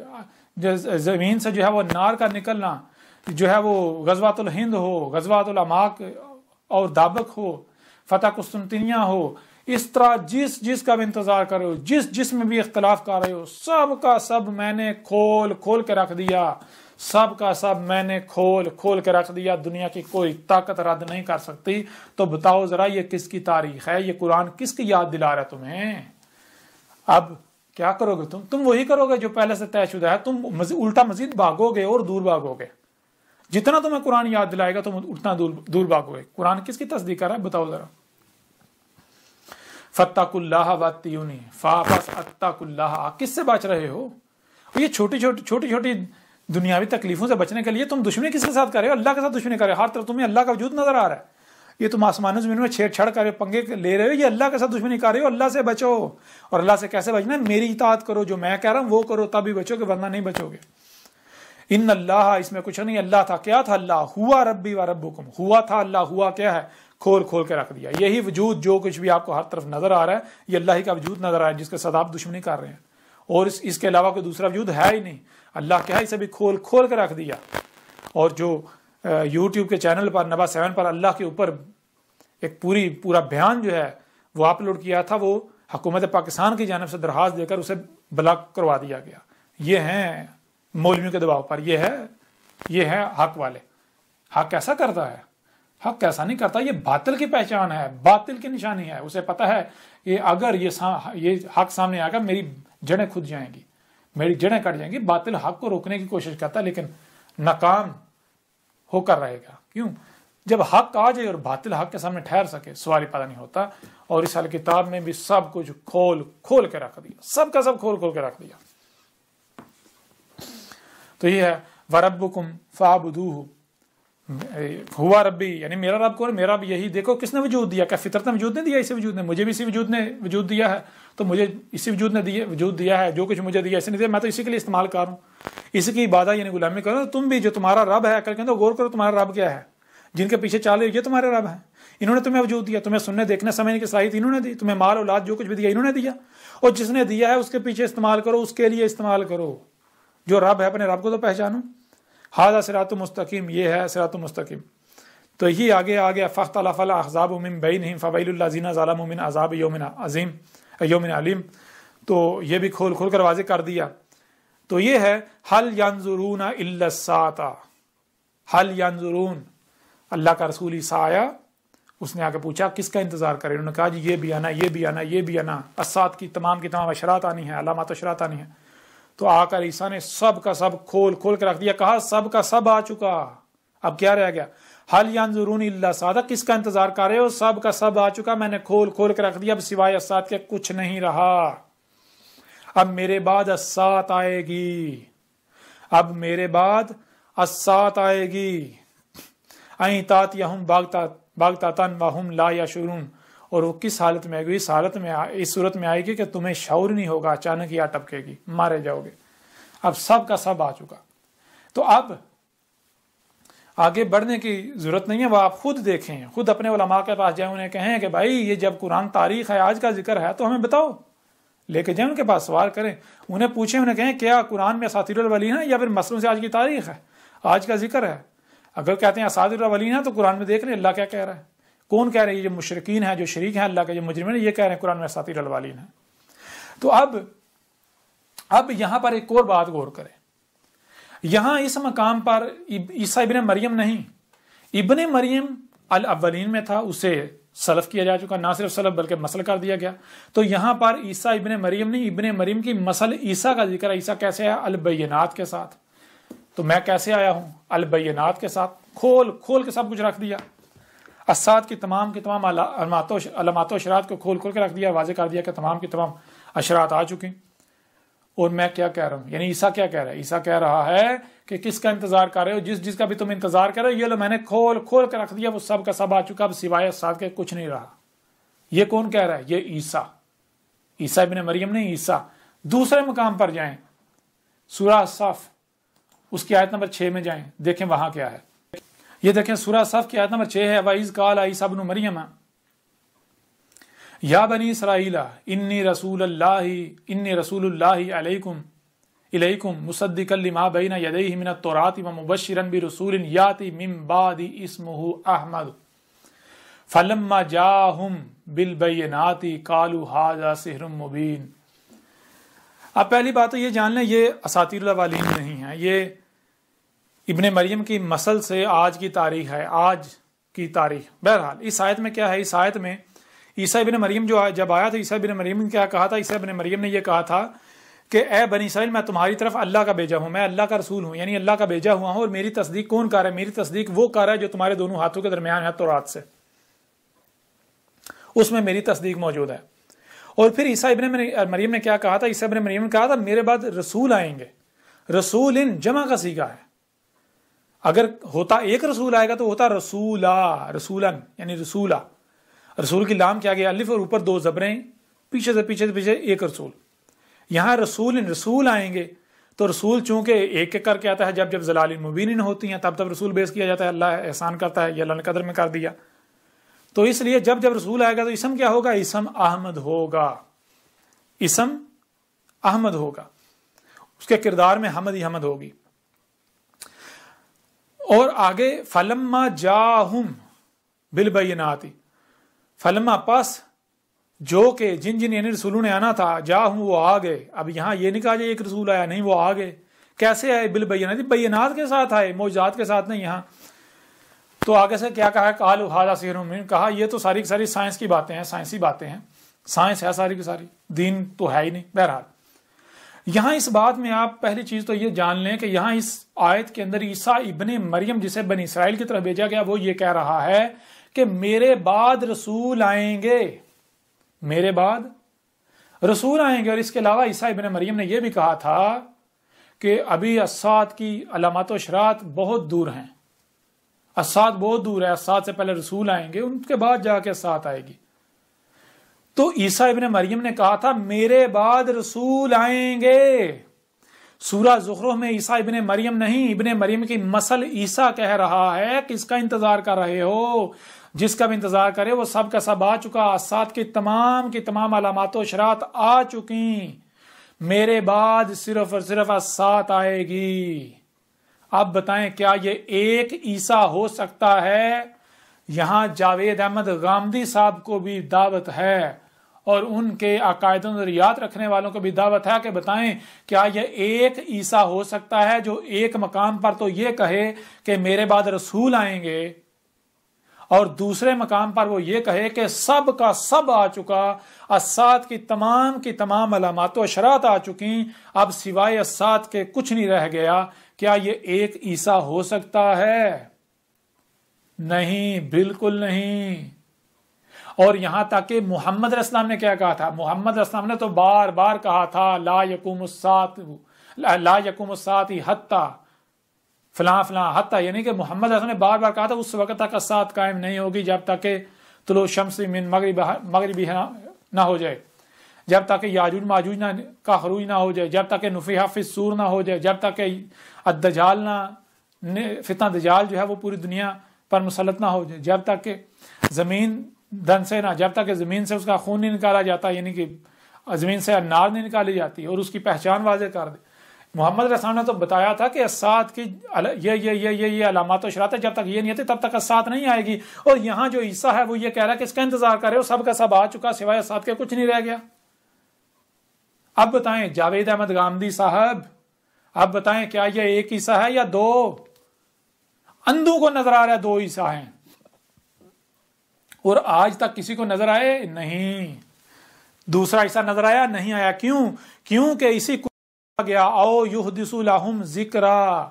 زمین سے جو ہے وہ نار کا نکلنا، جو ہے وہ غزوۃ الہند ہو، غزوۃ العماق اور دابق ہو، فتح قسطنطنیہ ہو، اس طرح جس کا بھی انتظار کر رہے ہو، جس میں بھی اختلاف کر رہے ہو، سب کا سب میں نے کھول کھول کے رکھ دیا، سب کا سب میں نے کھول کھول کے رکھ دیا، دنیا کی کوئی طاقت رد نہیں کر سکتی۔ تو بتاؤ ذرا یہ کس کی تاریخ ہے؟ یہ قرآن کس کی یاد دلا رہا ہے تمہیں؟ اب کیا کرو گے تم وہی کرو گے جو پہلے سے طے شدہ ہے۔ تم الٹا مزید بھاگو گے اور دور بھاگو گے، جتنا تمہیں قرآن یاد دلائے گا تم اتنا دور بھاگو گے۔ قرآن کس کی تصدیق کر رہا ہے بتاؤ ذرا۔ فاتقوا اللہ واتقونی، بس اتقوا اللہ، کس سے بچ رہے ہو؟ یہ چھوٹی چھوٹی دنیاوی تکلیفوں سے بچنے کے لیے تم دشمنی کس کے ساتھ کر رہے ہو؟ اللہ کے ساتھ دشمنی کر رہے ہو۔ ہر طرف تمہیں اللہ کا وجود نظر آ رہا ہے، یہ تم آسمان زمین میں چھیڑ چھاڑ کر پنگے لے رہے ہو، یہ اللہ کے ساتھ دشمنی کر رہے ہو۔ اللہ سے بچو، اور اللہ سے کیسے بچنا ہے؟ میری اطاعت کرو، جو میں کہہ رہا ہوں وہ کرو، تبھی بچو گے، ورنہ نہیں بچو گے۔ ان اللہ، اس میں کچھ نہیں، اللہ تھا، کیا تھا؟ اللہ ہوا ربی و ربکم، ہوا تھا اللہ، ہوا کیا ہے؟ کھول کھول کے رکھ دیا۔ یہی وجود جو کچھ بھی آپ کو ہر طرف نظر آ رہا ہے یہ اللہ ہی کا وجود نظر آ رہا ہے، جس کے ساتھ آپ دشمنی کر رہے ہیں، اور اس کے علاوہ کوئی دوسرا وجود ہے ہی نہیں۔ اللہ کیا ہے؟ اسے بھی کھول کھول کے رکھ دیا۔ اور جو یوٹیوب کے چینل پر نبا 7 پر اللہ کے اوپر ایک پورا بیان جو ہے وہ اپلوڈ کیا تھا، وہ حکومت پاکستان کی جانب سے درخواست دے کر اسے بلاک کروا دیا گیا۔ یہ ہیں مولویوں کے دباؤ پر، یہ ہے حق والے۔ حق ایسا کرتا ہے؟ حق ایسا نہیں کرتا، یہ باطل کی پہچان ہے، باطل کی نشانی ہے۔ اسے پتا ہے کہ اگر یہ حق سامنے آئے گا میری جڑیں کھد جائیں گی، میری جڑیں کٹ جائیں گی۔ باطل حق کو روکنے کی کوشش کرتا ہے لیکن ناکام ہو کر رہے گا۔ کیوں؟ جب حق آ جائے اور باطل حق کے سامنے ٹھہر سکے، سوال ہی پیدا نہیں ہوتا۔ اور اس حال کتاب میں بھی سب کچھ کھول کھول کے رکھ دیا، سب کا سب کھول کھول کے رکھ دیا۔ تو یہ ہے وَرَبُّكُمْ فَاعْبُدُوهُ، ہوا ربی یعنی میرا رب کون؟ میرا بھی یہی۔ دیکھو کس نے وجود دیا، کیا فطرت نے وجود نہیں دیا؟ اسی وجود نے، مجھے بھی اسی وجود نے وجود دیا ہے، تو مجھے اسی وجود نے وجود دیا ہے۔ جو کچھ مجھے دیا اسی نے دیا، میں تو اسی کے لیے استعمال کر رہا ہوں، اسی کی عبادت یعنی غلامی کرو۔ تم بھی جو تمہارا رب ہے کل کہتے غور کرو تمہارا رب کیا ہے، جن کے پیچھے چال رہے یہ تمہارے رب ہیں۔ انہوں نے تمہیں وجود دیا، تمہیں سننے دیکھنے سمجھنے کی صلاحیت انہوں نے دی، تمہیں مال اولاد جو کچھ بھی دیا انہوں نے دیا، اور جس نے دیا ہے اس کے پیچھے استعمال کرو، اس کے لیے استعمال کرو۔ جو رب ہے اپنے رب کو تو پہچانو۔ ھذا صراط مستقیم، یہ ہے صراط مستقیم۔ تو یہ آگے آ گیا فاختلف الاحزاب من بینہم فویل للذین ظلموا من عذاب یوم عظیم یوم علیم۔ تو یہ بھی کھول کھول کر واضح کر دیا۔ تو یہ ہے هل ينظرون الا الساعة، هل ينظرون، اللہ کا رسول عیسیٰ آیا، اس نے آ کے پوچھا کس کا انتظار کرے؟ انہوں نے کہا جی یہ بھی آنا، یہ بھی آنا، یہ بھی آنا، الساعۃ کی تمام اشرات آنی ہیں، علامات اشرات آنی ہیں۔ تو آ کر عیسیٰ نے سب کا سب کھول کھول کے رکھ دیا، کہا سب کا سب آ چکا، اب کیا رہ گیا؟ حل ینظرون الا الساعۃ، کس کا انتظار کر رہے ہو؟ سب کا سب آ چکا، میں نے کھول کھول کے رکھ دیا، اب سوائے الساعۃ کے کچھ نہیں رہا۔ اب میرے بعد الساعۃ آئے گی، اب میرے بعد الساعۃ آئے گی۔ این تاتیہم بغتۃ وہم لا یشعرون، اور وہ کس حالت میں آئے گی؟ اس صورت میں آئے گی کہ تمہیں شعور نہیں ہوگا، اچانک ہی آ ٹپکے گی، مارے جاؤ گے۔ اب سب کا سب آ چکا۔ تو اب آگے بڑھنے کی ضرورت نہیں ہے، وہ آپ خود دیکھیں، خود اپنے علماء کے پاس جائیں، انہیں کہیں کہ بھائی یہ جب قرآن تاریخ ہے، آج کا ذکر ہے، تو ہمیں بتاؤ، لے کے جائیں ان کے پاس، سوال کریں، انہیں پوچھیں، انہیں کہیں کیا قرآن میں اساطیر الاولین ہے یا پھر مسلوں سے آج کی تاریخ ہے، آج کا ذکر ہے؟ اگر کہتے ہیں اساطیر الاولین ہے تو قرآن میں دیکھ لیں اللہ کیا کہہ رہا ہے، کون کہہ رہے ہیں؟ یہ جو مشرکین ہیں، جو شریک ہیں اللہ کے، جو مجرمین ہیں، یہ کہہ رہے ہیں قرآن میں اساطیر الاولین ہے۔ تو اب یہاں پر ایک اور بات غور کریں، یہاں اس مقام پر عیسیٰ ابن مریم نہیں، ابن مریم الاولین میں تھا، اسے سلف کیا جا چکا، نہ صرف سلف بلکہ مسل کر دیا گیا۔ تو یہاں پر عیسیٰ ابن مریم نہیں، ابن مریم کی مسل عیسیٰ کا ذکر ہے۔ عیسیٰ کیسے آیا؟ البینات کے ساتھ۔ تو میں کیسے آیا ہوں؟ البینات کے ساتھ، کھول کھول کے سب کچھ رکھ دیا، الساعۃ کی تمام علامات و اشرات کو کھول کھول کے رکھ دیا، واضح کر دیا کہ تمام کی تمام اشرات آ چکی۔ اور میں کیا کہہ رہا ہوں؟ یعنی عیسیٰ کیا کہہ رہا ہے؟ عیسیٰ کہہ رہا ہے کہ کس کا انتظار کر رہے ہو؟ جس کا بھی تم انتظار کر رہے ہو، یہ لو میں نے کھول کھول کے رکھ دیا، وہ سب کا سب آ چکا، اب سوائے الساعۃ کے کچھ نہیں رہا۔ یہ کون کہہ رہا ہے؟ یہ عیسیٰ ابن مریم نہیں، عیسیٰ۔ دوسرے مقام پر جائیں، سورہ صف، اس کی آیت نمبر 6 میں جائیں، دیکھیں وہاں کیا ہے۔ یہ دیکھیں سورہ صف کی آیت نمبر 6 ہے، وَإِذْ قَالَ عِيسَىٰ ابْنُ مَرْيَمَ یا بنی اسرائیل انی رسول اللہ علیکم مصدقا لما بین یدیہ من التوراۃ ومبشرا برسول یاتی من بعد اسمہ احمد فلما جاءہم بالبینات قالوا ھذا سحر مبین۔ اب پہلی بات تو یہ جان لیں، یہ اساطیر الاولین نہیں ہے، یہ ابن مریم کی مسل سے آج کی تاریخ ہے، آج کی تاریخ۔ بہرحال اس آیت میں کیا ہے، اس آیت میں عیسیٰ ابن مریم جب آیا تو عیسیٰ ابن مریم نے کیا کہا تھا؟ عیسیٰ ابن مریم نے یہ کہا تھا کہ اے بنی اسرائیل، میں تمہاری طرف اللہ کا بھیجا ہوں، میں اللہ کا رسول ہوں، یعنی اللہ کا بھیجا ہوا ہوں، اور میری تصدیق کون کر رہا ہے؟ میری تصدیق وہ کر رہا ہے جو تمہارے دونوں ہاتھوں کے درمیان ہے تورات سے، اس میں میری تصدیق موجود ہے۔ اور پھر عیسیٰ ابن مریم نے کیا کہا تھا؟ عیسیٰ ابن مریم نے کہا تھا میرے بعد رسول آئیں گے۔ رسول جمع کا صیغہ ہے، اگر ہوتا ایک رسول آئے گا تو ہوتا رسولن یعنی رسولہ، رسول کی لام کیا گیا الف اور اوپر دو زبریں، پیچھے سے پیچھے ایک رسول۔ یہاں رسول آئیں گے تو رسول چونکہ ایک ایک کر کے آتا ہے، جب جب ضلال مبین ہوتی ہیں تب رسول بیس کیا جاتا ہے، اللہ احسان کرتا ہے، یہ اللہ نے قدر میں کر دیا، تو اس لیے جب جب رسول آئے گا تو اسم کیا ہوگا؟ اسم احمد ہوگا، اسم احمد ہوگا، اس کے کردار میں حمد ہی حمد ہوگی۔ اور آگے فلما جاہم بالبینات، فلما پس جو کہ جن یعنی رسولوں نے آنا تھا، جاہم وہ آ گئے۔ اب یہاں یہ نہیں کہا جائے ایک رسول آیا، نہیں، وہ آ گئے۔ کیسے آئے؟ بالبینات، بینات کے ساتھ آئے، معجزات کے ساتھ نہیں۔ یہاں تو آگے سے کیا کہا ہے؟ قالوا ھذا سحر مبین، کہا یہ تو ساری کی ساری سائنس کی باتیں ہیں، سائنسی باتیں ہیں، سائنس ہے ساری کی ساری، دین تو ہے ہی نہیں۔ بہرحال یہاں اس بات میں آپ پہلی چیز تو یہ جان لیں کہ یہاں اس آیت کے اندر عیسیٰ ابن مریم جسے بنی اسرائیل کی طرف بھیجا گیا وہ یہ کہہ رہا ہے کہ میرے بعد رسول آئیں گے، میرے بعد رسول آئیں گے۔ اور اس کے علاوہ عیسیٰ ابن مریم نے یہ بھی کہا تھا کہ ابھی الساعۃ کی علامات و اشراط بہت دور ہیں، الساعۃ بہت دور ہے، الساعۃ سے پہلے رسول آئیں گے، ان کے بعد جا کے الساعۃ آئے گی۔ تو عیسیٰ ابن مریم نے کہا تھا میرے بعد رسول آئیں گے۔ سورہ زخرف میں عیسیٰ ابن مریم نہیں، ابن مریم کی مسل عیسیٰ کہہ رہا ہے کس کا انتظار کر رہے ہو؟ جس کا بھی انتظار کرے وہ سب کا سب آ چکا، الساعۃ کی تمام علامات و اشراط آ چکی، میرے بعد صرف اور صرف الساعۃ آئے گی۔ اب بتائیں کیا یہ ایک عیسیٰ ہو سکتا ہے؟ یہاں جاوید احمد غامدی صاحب کو بھی دعوت ہے اور ان کے عقائد و نظریات رکھنے والوں کو بھی دعوت ہے کہ بتائیں کیا یہ ایک عیسیٰ ہو سکتا ہے جو ایک مقام پر تو یہ کہے کہ میرے بعد رسول آئیں گے، اور دوسرے مقام پر وہ یہ کہے کہ سب کا سب آ چکا، الساعۃ کی تمام علامات و اشراط آ چکی، اب سوائے الساعۃ کے کچھ نہیں رہ گیا۔ کیا یہ ایک عیسیٰ ہو سکتا ہے؟ نہیں، بالکل نہیں۔ اور یہاں تک کہ محمد علیہ السلام نے کیا کہا تھا؟ محمد علیہ السلام نے تو بار بار کہا تھا لا یقوم الساعۃ حتی فلاں فلاں حتی، یعنی کہ محمد علیہ السلام نے بار بار کہا تھا اس وقت تک الساعۃ قائم نہیں ہوگی جب تک کہ طلوع شمس من مغربی نہ ہو جائے، جب تک کہ یاجوج ماجوج کا خروج نہ ہو جائے، جب تک کہ نفخ فی الصور نہ ہو جائے، جب تک کہ الدجال فتنہ دجال جو ہے وہ پوری دنیا پر مسلط نہ ہو جائے، جب تک کہ زمین دن سے نہ، جب تک کہ زمین سے اس کا خون نہیں نکالا جاتا، یعنی کہ زمین سے انار نہیں نکالی جاتی اور اس کی پہچان واضح کر دے۔ محمد علیہ السلام نے تو بتایا تھا کہ الساعۃ کی یہ علامات و اشراط ہے، جب تک یہ نہیں آتی تب تک الساعۃ نہیں آئے گی۔ اور یہاں جو عیسیٰ ہے وہ یہ کہہ رہا ہے کہ اس کا انتظار کرے، وہ سب کا سب آ چکا، سوائے الساعۃ کے کچھ نہیں رہ گیا۔ اب بتائیں جاوید احمد غامدی صاحب، اب بتائیں کیا یہ ایک عیسیٰ ہے یا دو؟ اندھوں کو نظر آ رہا ہے دو عیسیٰ ہیں، اور آج تک کسی کو نظر آئے نہیں، دوسرا عیسیٰ نظر آیا نہیں آیا۔ کیونکہ اسی کو گیا او یحدث لہم ذکرا،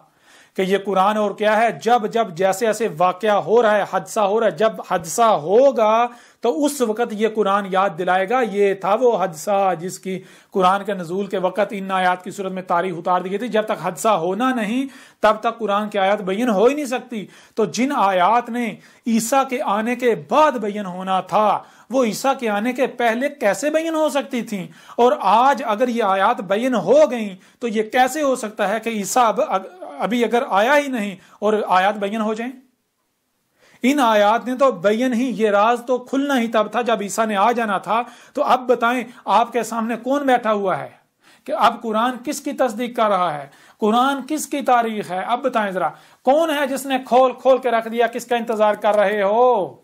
کہ یہ قرآن اور کیا ہے، جب جیسے ایسے واقعہ ہو رہا ہے، حادثہ ہو رہا ہے، جب حادثہ ہوگا تو اس وقت یہ قرآن یاد دلائے گا یہ تھا وہ حادثہ جس کی قرآن کے نزول کے وقت ان آیات کی صورت میں تاریخ اتار دی گئی تھی۔ جب تک حادثہ ہونا نہیں تب تک قرآن کی آیات بیان ہو ہی نہیں سکتی۔ تو جن آیات نے عیسیٰ کے آنے کے بعد بیان ہونا تھا وہ عیسیٰ کے آنے کے پہلے کیسے بیان ہو سکتی تھیں؟ اور آج اگر یہ آیات بیان ہو گئیں تو یہ کیسے ہو سکتا ہے کہ عیسیٰ ابھی اگر آیا ہی نہیں اور آیات بیان ہو جائیں؟ ان آیات نے تو بیان ہی، یہ راز تو کھلنا ہی تب تھا جب عیسیٰ نے آ جانا تھا۔ تو اب بتائیں آپ کے سامنے کون بیٹھا ہوا ہے کہ اب قرآن کس کی تصدیق کر رہا ہے، قرآن کس کی تاریخ ہے؟ اب بتائیں ذرا کون ہے جس نے کھول کے رکھ دیا، کس کا انتظار کر رہے ہو؟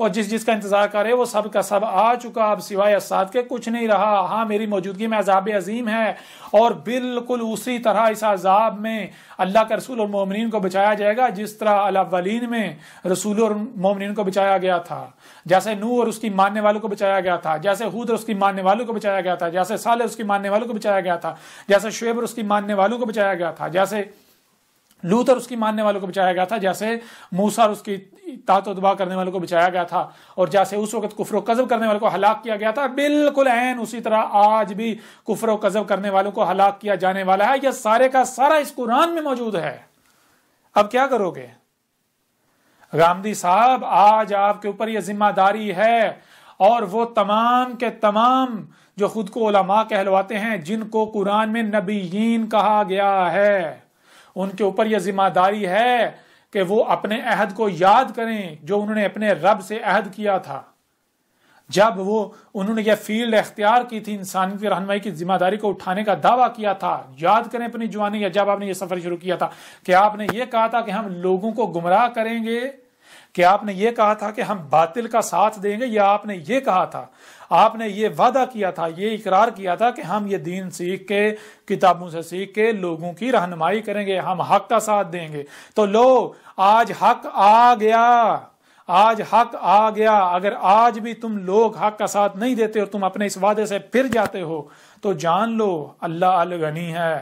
اور جس جس کا انتظار کرے وہ سب کا سب آ چکا، اب سوائے اسات کے کچھ نہیں رہا۔ ہاں میری موجودگی میں عذاب عظیم ہے، اور بالکل اسی طرح اس عذاب میں اللہ کے رسول اور مومنین کو بچایا جائے گا جس طرح الاولین میں رسول اور مومنین کو بچایا گیا تھا، جیسے نوح اور اس کی ماننے والوں کو بچایا گیا تھا، جیسے ہود اور اس کی ماننے والوں کو بچایا گیا تھا، جیسے صالح اس کی ماننے والوں کو بچایا گیا تھا، جیسے شعیب اور اس کی ماننے والوں کو بچایا گیا تھا، جیسے لوط اور اس کی ماننے والوں کو بچایا گیا تھا، جیسے موسیٰ اور اس کی اطاعت و اتباع کرنے والوں کو بچایا گیا تھا، اور جیسے اس وقت کفر و کذب کرنے والوں کو ہلاک کیا گیا تھا، بالکل عین اسی طرح آج بھی کفر و کذب کرنے والوں کو ہلاک کیا جانے والا ہے۔ یہ سارے کا سارا اس قرآن میں موجود ہے۔ اب کیا کرو گے غامدی صاحب؟ آج آپ کے اوپر یہ ذمہ داری ہے، اور وہ تمام کے تمام جو خود کو علماء کہلواتے ہیں، جن کو قرآن میں نبیین کہا گیا ہے، ان کے اوپر یہ ذمہ داری ہے کہ وہ اپنے عہد کو یاد کریں جو انہوں نے اپنے رب سے عہد کیا تھا جب انہوں نے یہ فیلڈ اختیار کی تھی، انسانیت کی رہنمائی کی ذمہ داری کو اٹھانے کا دعویٰ کیا تھا۔ یاد کریں اپنی جوانی یا جب آپ نے یہ سفر شروع کیا تھا کہ آپ نے یہ کہا تھا کہ ہم لوگوں کو گمراہ کریں گے، کہ آپ نے یہ کہا تھا کہ ہم باطل کا ساتھ دیں گے، یا آپ نے یہ کہا تھا، آپ نے یہ وعدہ کیا تھا، یہ اقرار کیا تھا کہ ہم یہ دین سیکھ کے، کتابوں سے سیکھ کے لوگوں کی رہنمائی کریں گے، ہم حق کا ساتھ دیں گے۔ تو لو آج حق آ گیا، آج حق آ گیا۔ اگر آج بھی تم لوگ حق کا ساتھ نہیں دیتے اور تم اپنے اس وعدے سے پھر جاتے ہو تو جان لو اللہ الغنی ہے،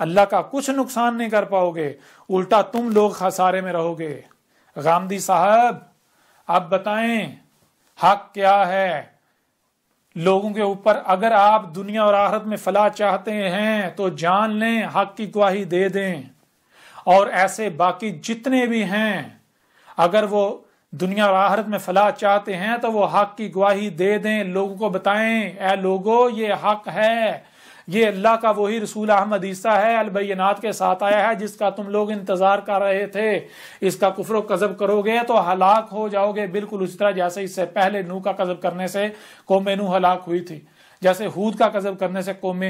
اللہ کا کچھ نقصان نہیں کر پاؤ گے، الٹا تم لوگ خسارے میں رہو گے۔ غامدی صاحب اب بتائیں حق کیا ہے لوگوں کے اوپر؟ اگر آپ دنیا اور آخرت میں فلاح چاہتے ہیں تو جان لیں حق کی گواہی دے دیں، اور ایسے باقی جتنے بھی ہیں اگر وہ دنیا اور آخرت میں فلاح چاہتے ہیں تو وہ حق کی گواہی دے دیں، لوگوں کو بتائیں اے لوگو یہ حق ہے، یہ اللہ کا وہی رسول احمد عیسیٰ ہے، البینات کے ساتھ آیا ہے جس کا تم لوگ انتظار کر رہے تھے، اس کا کفر و کذب کرو گے تو ہلاک ہو جاؤ گے، بالکل اسی طرح جیسے اس سے پہلے نوح کا کذب کرنے سے قوم نوح ہلاک ہوئی تھی، جیسے ہود کا کذب کرنے سے قوم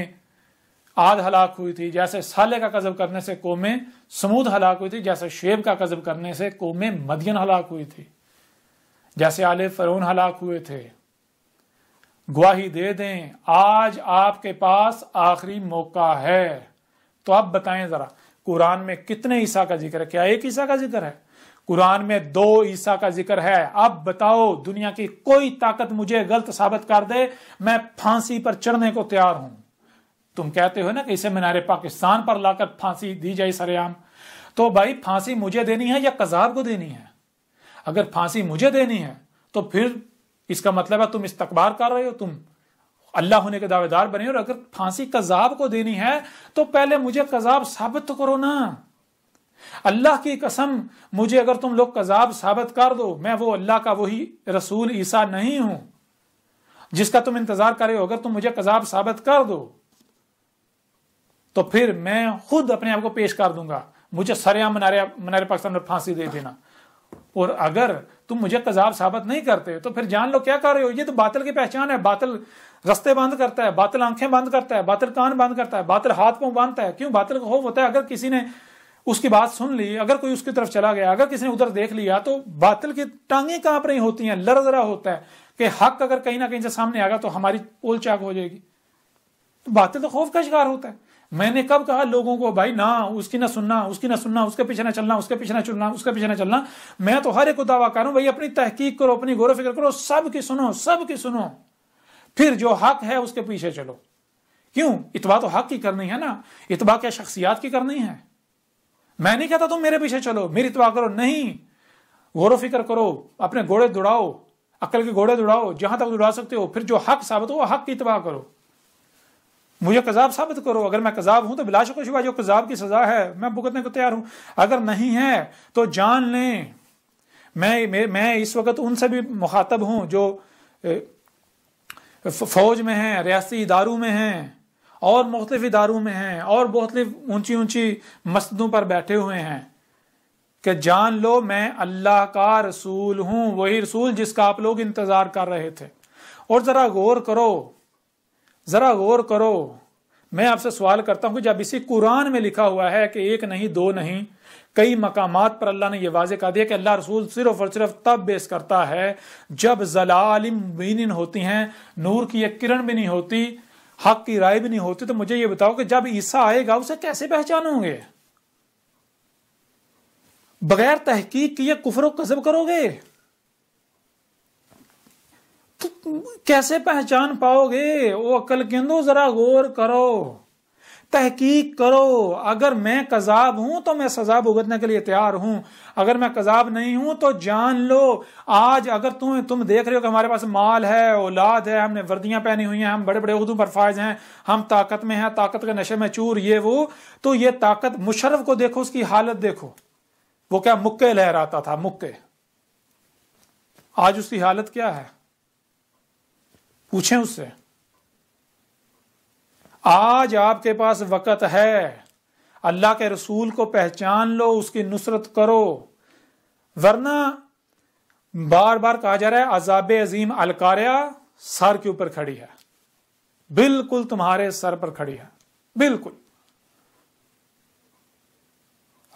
عاد ہلاک ہوئی تھی، جیسے صالح کا کذب کرنے سے قوم سمود ہلاک ہوئی تھی، جیسے شعیب کا کذب کرنے سے قوم مدین ہلاک ہوئی تھی، جیسے آل فرعون ہلاک ہوئے تھے۔ گواہی دے دیں آج آپ کے پاس آخری موقع ہے۔ تو اب بتائیں ذرا قرآن میں کتنے عیسیٰ کا ذکر ہے؟ کیا ایک عیسیٰ کا ذکر ہے؟ قرآن میں 2 عیسیٰ کا ذکر ہے۔ اب بتاؤ دنیا کی کوئی طاقت مجھے غلط ثابت کر دے، میں پھانسی پر چڑھنے کو تیار ہوں۔ تم کہتے ہو نا کہ اسے مینار پاکستان پر لا کر پھانسی دی جائے سر عام، تو بھائی پھانسی مجھے دینی ہے یا قذاب کو دینی ہے؟ اگر پھانسی مجھے دینی ہے تو پھر اس کا مطلب ہے تم استکبار کر رہے ہو، تم اللہ ہونے کے دعوے دار بنے ہو، اور اگر پھانسی قذاب کو دینی ہے تو پہلے مجھے قذاب ثابت تو کرو نا۔ اللہ کی قسم مجھے اگر تم لوگ قذاب ثابت کر دو، میں وہ اللہ کا وہی رسول عیسیٰ نہیں ہوں جس کا تم انتظار کر رہے ہو، اگر تم مجھے قذاب ثابت کر دو تو پھر میں خود اپنے آپ کو پیش کر دوں گا، مجھے سریعام منار پاکستان پر پھانسی دے دینا۔ اور اگر تم مجھے قذاب ثابت نہیں کرتے تو پھر جان لو کیا کر رہے ہو، یہ تو باطل کی پہچان ہے۔ باطل رستے بند کرتا ہے، باطل آنکھیں بند کرتا ہے، باطل کان بند کرتا ہے، باطل ہاتھ پاؤں باندھتا ہے۔ کیوں؟ باطل کا خوف ہوتا ہے اگر کسی نے اس کی بات سن لی، اگر کوئی اس کی طرف چلا گیا، اگر کسی نے ادھر دیکھ لیا تو باطل کی ٹانگیں کانپ رہی ہوتی ہیں، لرزرا ہوتا ہے کہ حق اگر کہیں نہ کہیں سے سامنے آ گا تو ہماری پول چاک ہو جائے گی۔ تو باطل تو خوف کا شکار ہوتا ہے۔ میں نے کب کہا لوگوں کو بھائی نہ اس کی نہ سننا، اس کی نہ سننا، اس کے پیچھے نہ چلنا، اس کے پیچھے نہ چلنا، اس کے پیچھے نہ چلنا؟ میں تو ہر ایک کو دعویٰ کروں بھائی اپنی تحقیق کرو، اپنی غور و فکر کرو، سب کی سنو، سب کی سنو، پھر جو حق ہے اس کے پیچھے چلو۔ کیوں؟ اتباع تو حق کی کرنی ہے نا، اتباع کیا شخصیات کی کرنی ہے؟ میں نہیں کہتا تم میرے پیچھے چلو، میری اتباع کرو، نہیں، غور و فکر کرو، اپنے گھوڑے دوڑاؤ، عقل کے گھوڑے دوڑاؤ، جہاں تک دوڑا سکتے ہو، پھر جو حق ثابت ہو وہ حق کی اتباع کرو۔ مجھے قذاب ثابت کرو، اگر میں قذاب ہوں تو بلا شک و شبہ جو قذاب کی سزا ہے میں بھگتنے کو تیار ہوں، اگر نہیں ہے تو جان لیں میں اس وقت ان سے بھی مخاطب ہوں جو فوج میں ہیں، ریاستی اداروں میں ہیں اور مختلف اداروں میں ہیں اور مختلف اونچی اونچی مسجدوں پر بیٹھے ہوئے ہیں کہ جان لو میں اللہ کا رسول ہوں، وہی رسول جس کا آپ لوگ انتظار کر رہے تھے۔ اور ذرا غور کرو، ذرا غور کرو، میں آپ سے سوال کرتا ہوں کہ جب اسی قرآن میں لکھا ہوا ہے کہ 1 نہیں 2 نہیں کئی مقامات پر اللہ نے یہ واضح کر دیا کہ اللہ رسول صرف اور صرف تب بیس کرتا ہے جب ضلال مبین ہوتی ہیں، نور کی ایک کرن بھی نہیں ہوتی، حق کی رائے بھی نہیں ہوتی. تو مجھے یہ بتاؤ کہ جب عیسیٰ آئے گا اسے کیسے پہچانو گے؟ بغیر تحقیق کیے کفر و کذب کرو گے تو کیسے پہچان پاؤ گے؟ او عقل کندو ذرا غور کرو، تحقیق کرو. اگر میں کذاب ہوں تو میں سزا بھگتنے کے لیے تیار ہوں، اگر میں کذاب نہیں ہوں تو جان لو. آج اگر تم دیکھ رہے ہو کہ ہمارے پاس مال ہے، اولاد ہے، ہم نے وردیاں پہنی ہوئی ہیں، ہم بڑے بڑے عہدوں پر فائز ہیں، ہم طاقت میں ہیں، طاقت کے نشے میں چور، یہ وہ، تو یہ طاقت مشرف کو دیکھو، اس کی حالت دیکھو، وہ کیا مکے لہراتا تھا، مکے. آج اس کی حالت کیا ہے؟ پوچھیں اس سے. آج آپ کے پاس وقت ہے، اللہ کے رسول کو پہچان لو، اس کی نصرت کرو، ورنہ بار بار کہا جا رہا ہے عذاب عظیم القاریہ سر کے اوپر کھڑی ہے، بالکل تمہارے سر پر کھڑی ہے، بالکل.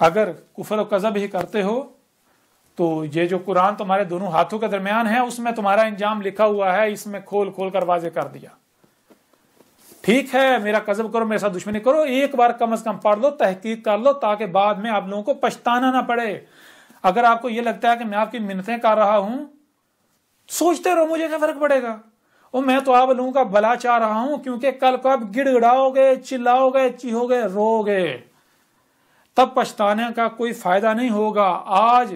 اگر کفر و کذب ہی کرتے ہو تو یہ جو قرآن تمہارے دونوں ہاتھوں کے درمیان ہے اس میں تمہارا انجام لکھا ہوا ہے، اس میں کھول کھول کر واضح کر دیا. ٹھیک ہے میرا کذب کرو، میرے ساتھ دشمنی کرو، ایک بار کم از کم پڑھ لو، تحقیق کر لو، تاکہ بعد میں آپ لوگوں کو پچھتانا نہ پڑے. اگر آپ کو یہ لگتا ہے کہ میں آپ کی منتیں کر رہا ہوں، سوچتے رہو مجھے کیا فرق پڑے گا، اور میں تو آپ لوگوں کا بھلا چاہ رہا ہوں، کیونکہ کل کو آپ گڑ گڑاؤ گے، چلاؤ گے، چیہو گے، رو گے، تب پچھتانے کا کوئی فائدہ نہیں ہوگا. آج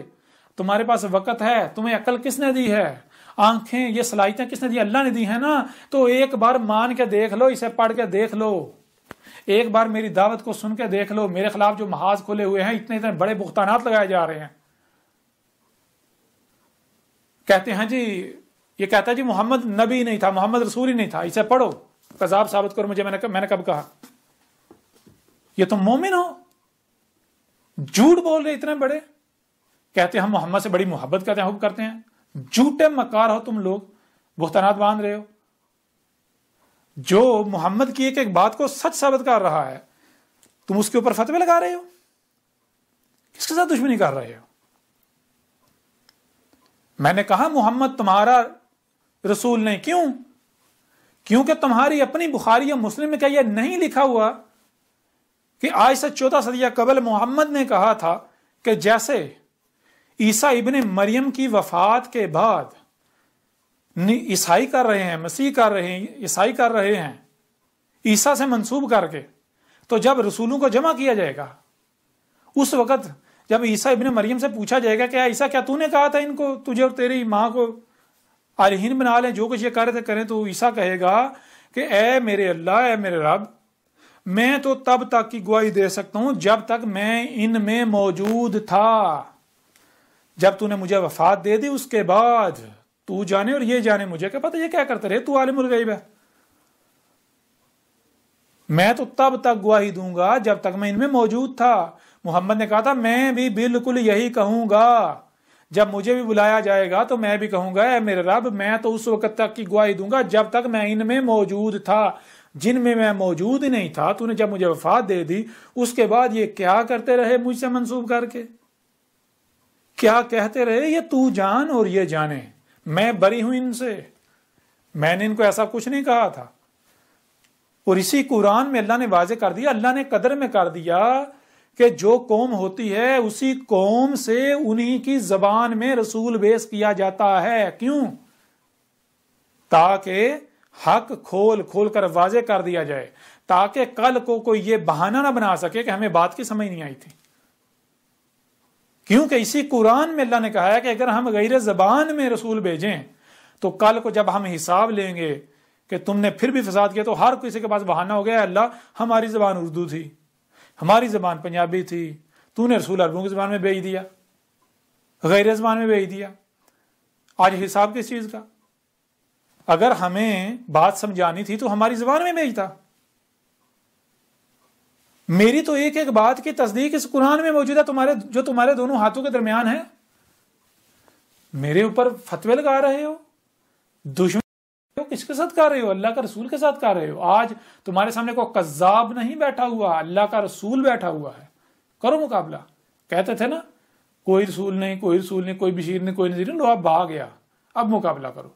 تمہارے پاس وقت ہے. تمہیں عقل کس نے دی ہے؟ آنکھیں، یہ صلاحیتیں کس نے دی؟ اللہ نے دی ہیں نا. تو ایک بار مان کے دیکھ لو، اسے پڑھ کے دیکھ لو، ایک بار میری دعوت کو سن کے دیکھ لو. میرے خلاف جو محاذ کھلے ہوئے ہیں، اتنے اتنے بڑے بہتانات لگائے جا رہے ہیں. کہتے ہیں جی، یہ کہتا ہے جی محمد نبی نہیں تھا، محمد رسول ہی نہیں تھا، اسے پڑھو، کذاب ثابت کرو مجھے. میں نے کب کہا؟ یہ تم مومن ہو؟ جھوٹ بول رہے اتنے بڑے، کہتے ہیں ہم محمد سے بڑی محبت کرتے ہیں، حب کرتے ہیں. جھوٹے مکار ہو تم لوگ، بہتانات باندھ رہے ہو. جو محمد کی ایک ایک بات کو سچ ثابت کر رہا ہے، تم اس کے اوپر فتوے لگا رہے ہو. کس کے ساتھ دشمنی کر رہے ہو؟ میں نے کہا محمد تمہارا رسول نہیں. کیوں؟ کیونکہ تمہاری اپنی بخاری یا مسلم میں کیا یہ نہیں لکھا ہوا کہ آج سے 14 صدیہ قبل محمد نے کہا تھا کہ جیسے عیسیٰ ابن مریم کی وفات کے بعد عیسائی کر رہے ہیں، مسیح کر رہے ہیں، عیسائی کر رہے ہیں عیسیٰ سے منسوب کر کے، تو جب رسولوں کو جمع کیا جائے گا، اس وقت جب عیسیٰ ابن مریم سے پوچھا جائے گا کہ عیسیٰ کیا تو نے کہا تھا ان کو، تجھے اور تیری ماں کو الہین بنا لیں، جو کچھ یہ کر رہے تھے کریں، تو عیسیٰ کہے گا کہ اے میرے اللہ، اے میرے رب، میں تو تب تک کی گواہی دے سکتا ہوں جب تک میں ان میں موجود تھا. جب تو نے مجھے وفات دے دی اس کے بعد تو جانے اور یہ جانے، مجھے کیا پتہ یہ کیا کرتے رہے، تو عالم الغیب ہے. میں تو تب تک گواہی دوں گا جب تک میں ان میں موجود تھا. محمد نے کہا تھا میں بھی بالکل یہی کہوں گا، جب مجھے بھی بلایا جائے گا تو میں بھی کہوں گا اے میرے رب، میں تو اس وقت تک کی گواہی دوں گا جب تک میں ان میں موجود تھا. جن میں میں موجود ہی نہیں تھا تو نے جب مجھے وفات دے دی، اس کے بعد یہ کیا کرتے رہے مجھ سے منسوب کر کے، کیا کہتے رہے، یہ تو جان اور یہ جانے، میں بری ہوں ان سے، میں نے ان کو ایسا کچھ نہیں کہا تھا. اور اسی قرآن میں اللہ نے واضح کر دیا، اللہ نے قدر میں کر دیا کہ جو قوم ہوتی ہے اسی قوم سے انہی کی زبان میں رسول بیس کیا جاتا ہے. کیوں؟ تاکہ حق کھول کھول کر واضح کر دیا جائے، تاکہ کل کو کوئی یہ بہانہ نہ بنا سکے کہ ہمیں بات کی سمجھ نہیں آئی تھی. کیونکہ اسی قرآن میں اللہ نے کہا ہے کہ اگر ہم غیر زبان میں رسول بھیجیں تو کل کو جب ہم حساب لیں گے کہ تم نے پھر بھی فساد کیا، تو ہر کسی کے پاس بہانہ ہو گیا، اللہ ہماری زبان اردو تھی، ہماری زبان پنجابی تھی، تو نے رسول عربوں کی زبان میں بھیج دیا، غیر زبان میں بھیج دیا. آج حساب کس چیز کا؟ اگر ہمیں بات سمجھانی تھی تو ہماری زبان میں بھیجتا. میری تو ایک ایک بات کی تصدیق اس قرآن میں موجود ہے، جو تمہارے دونوں ہاتھوں کے درمیان ہے. میرے اوپر فتوے لگا رہے ہو، دشمن کس کے ساتھ کر رہے ہو؟ اللہ کا رسول کے ساتھ کر رہے ہو. آج تمہارے سامنے کوئی کذاب نہیں بیٹھا ہوا، اللہ کا رسول بیٹھا ہوا ہے. کرو مقابلہ، کہتے تھے نا کوئی رسول نہیں، کوئی رسول نہیں، کوئی بشیر نہیں، کوئی نذیر نہیں، لو اب بھاگ گیا، اب مقابلہ کرو۔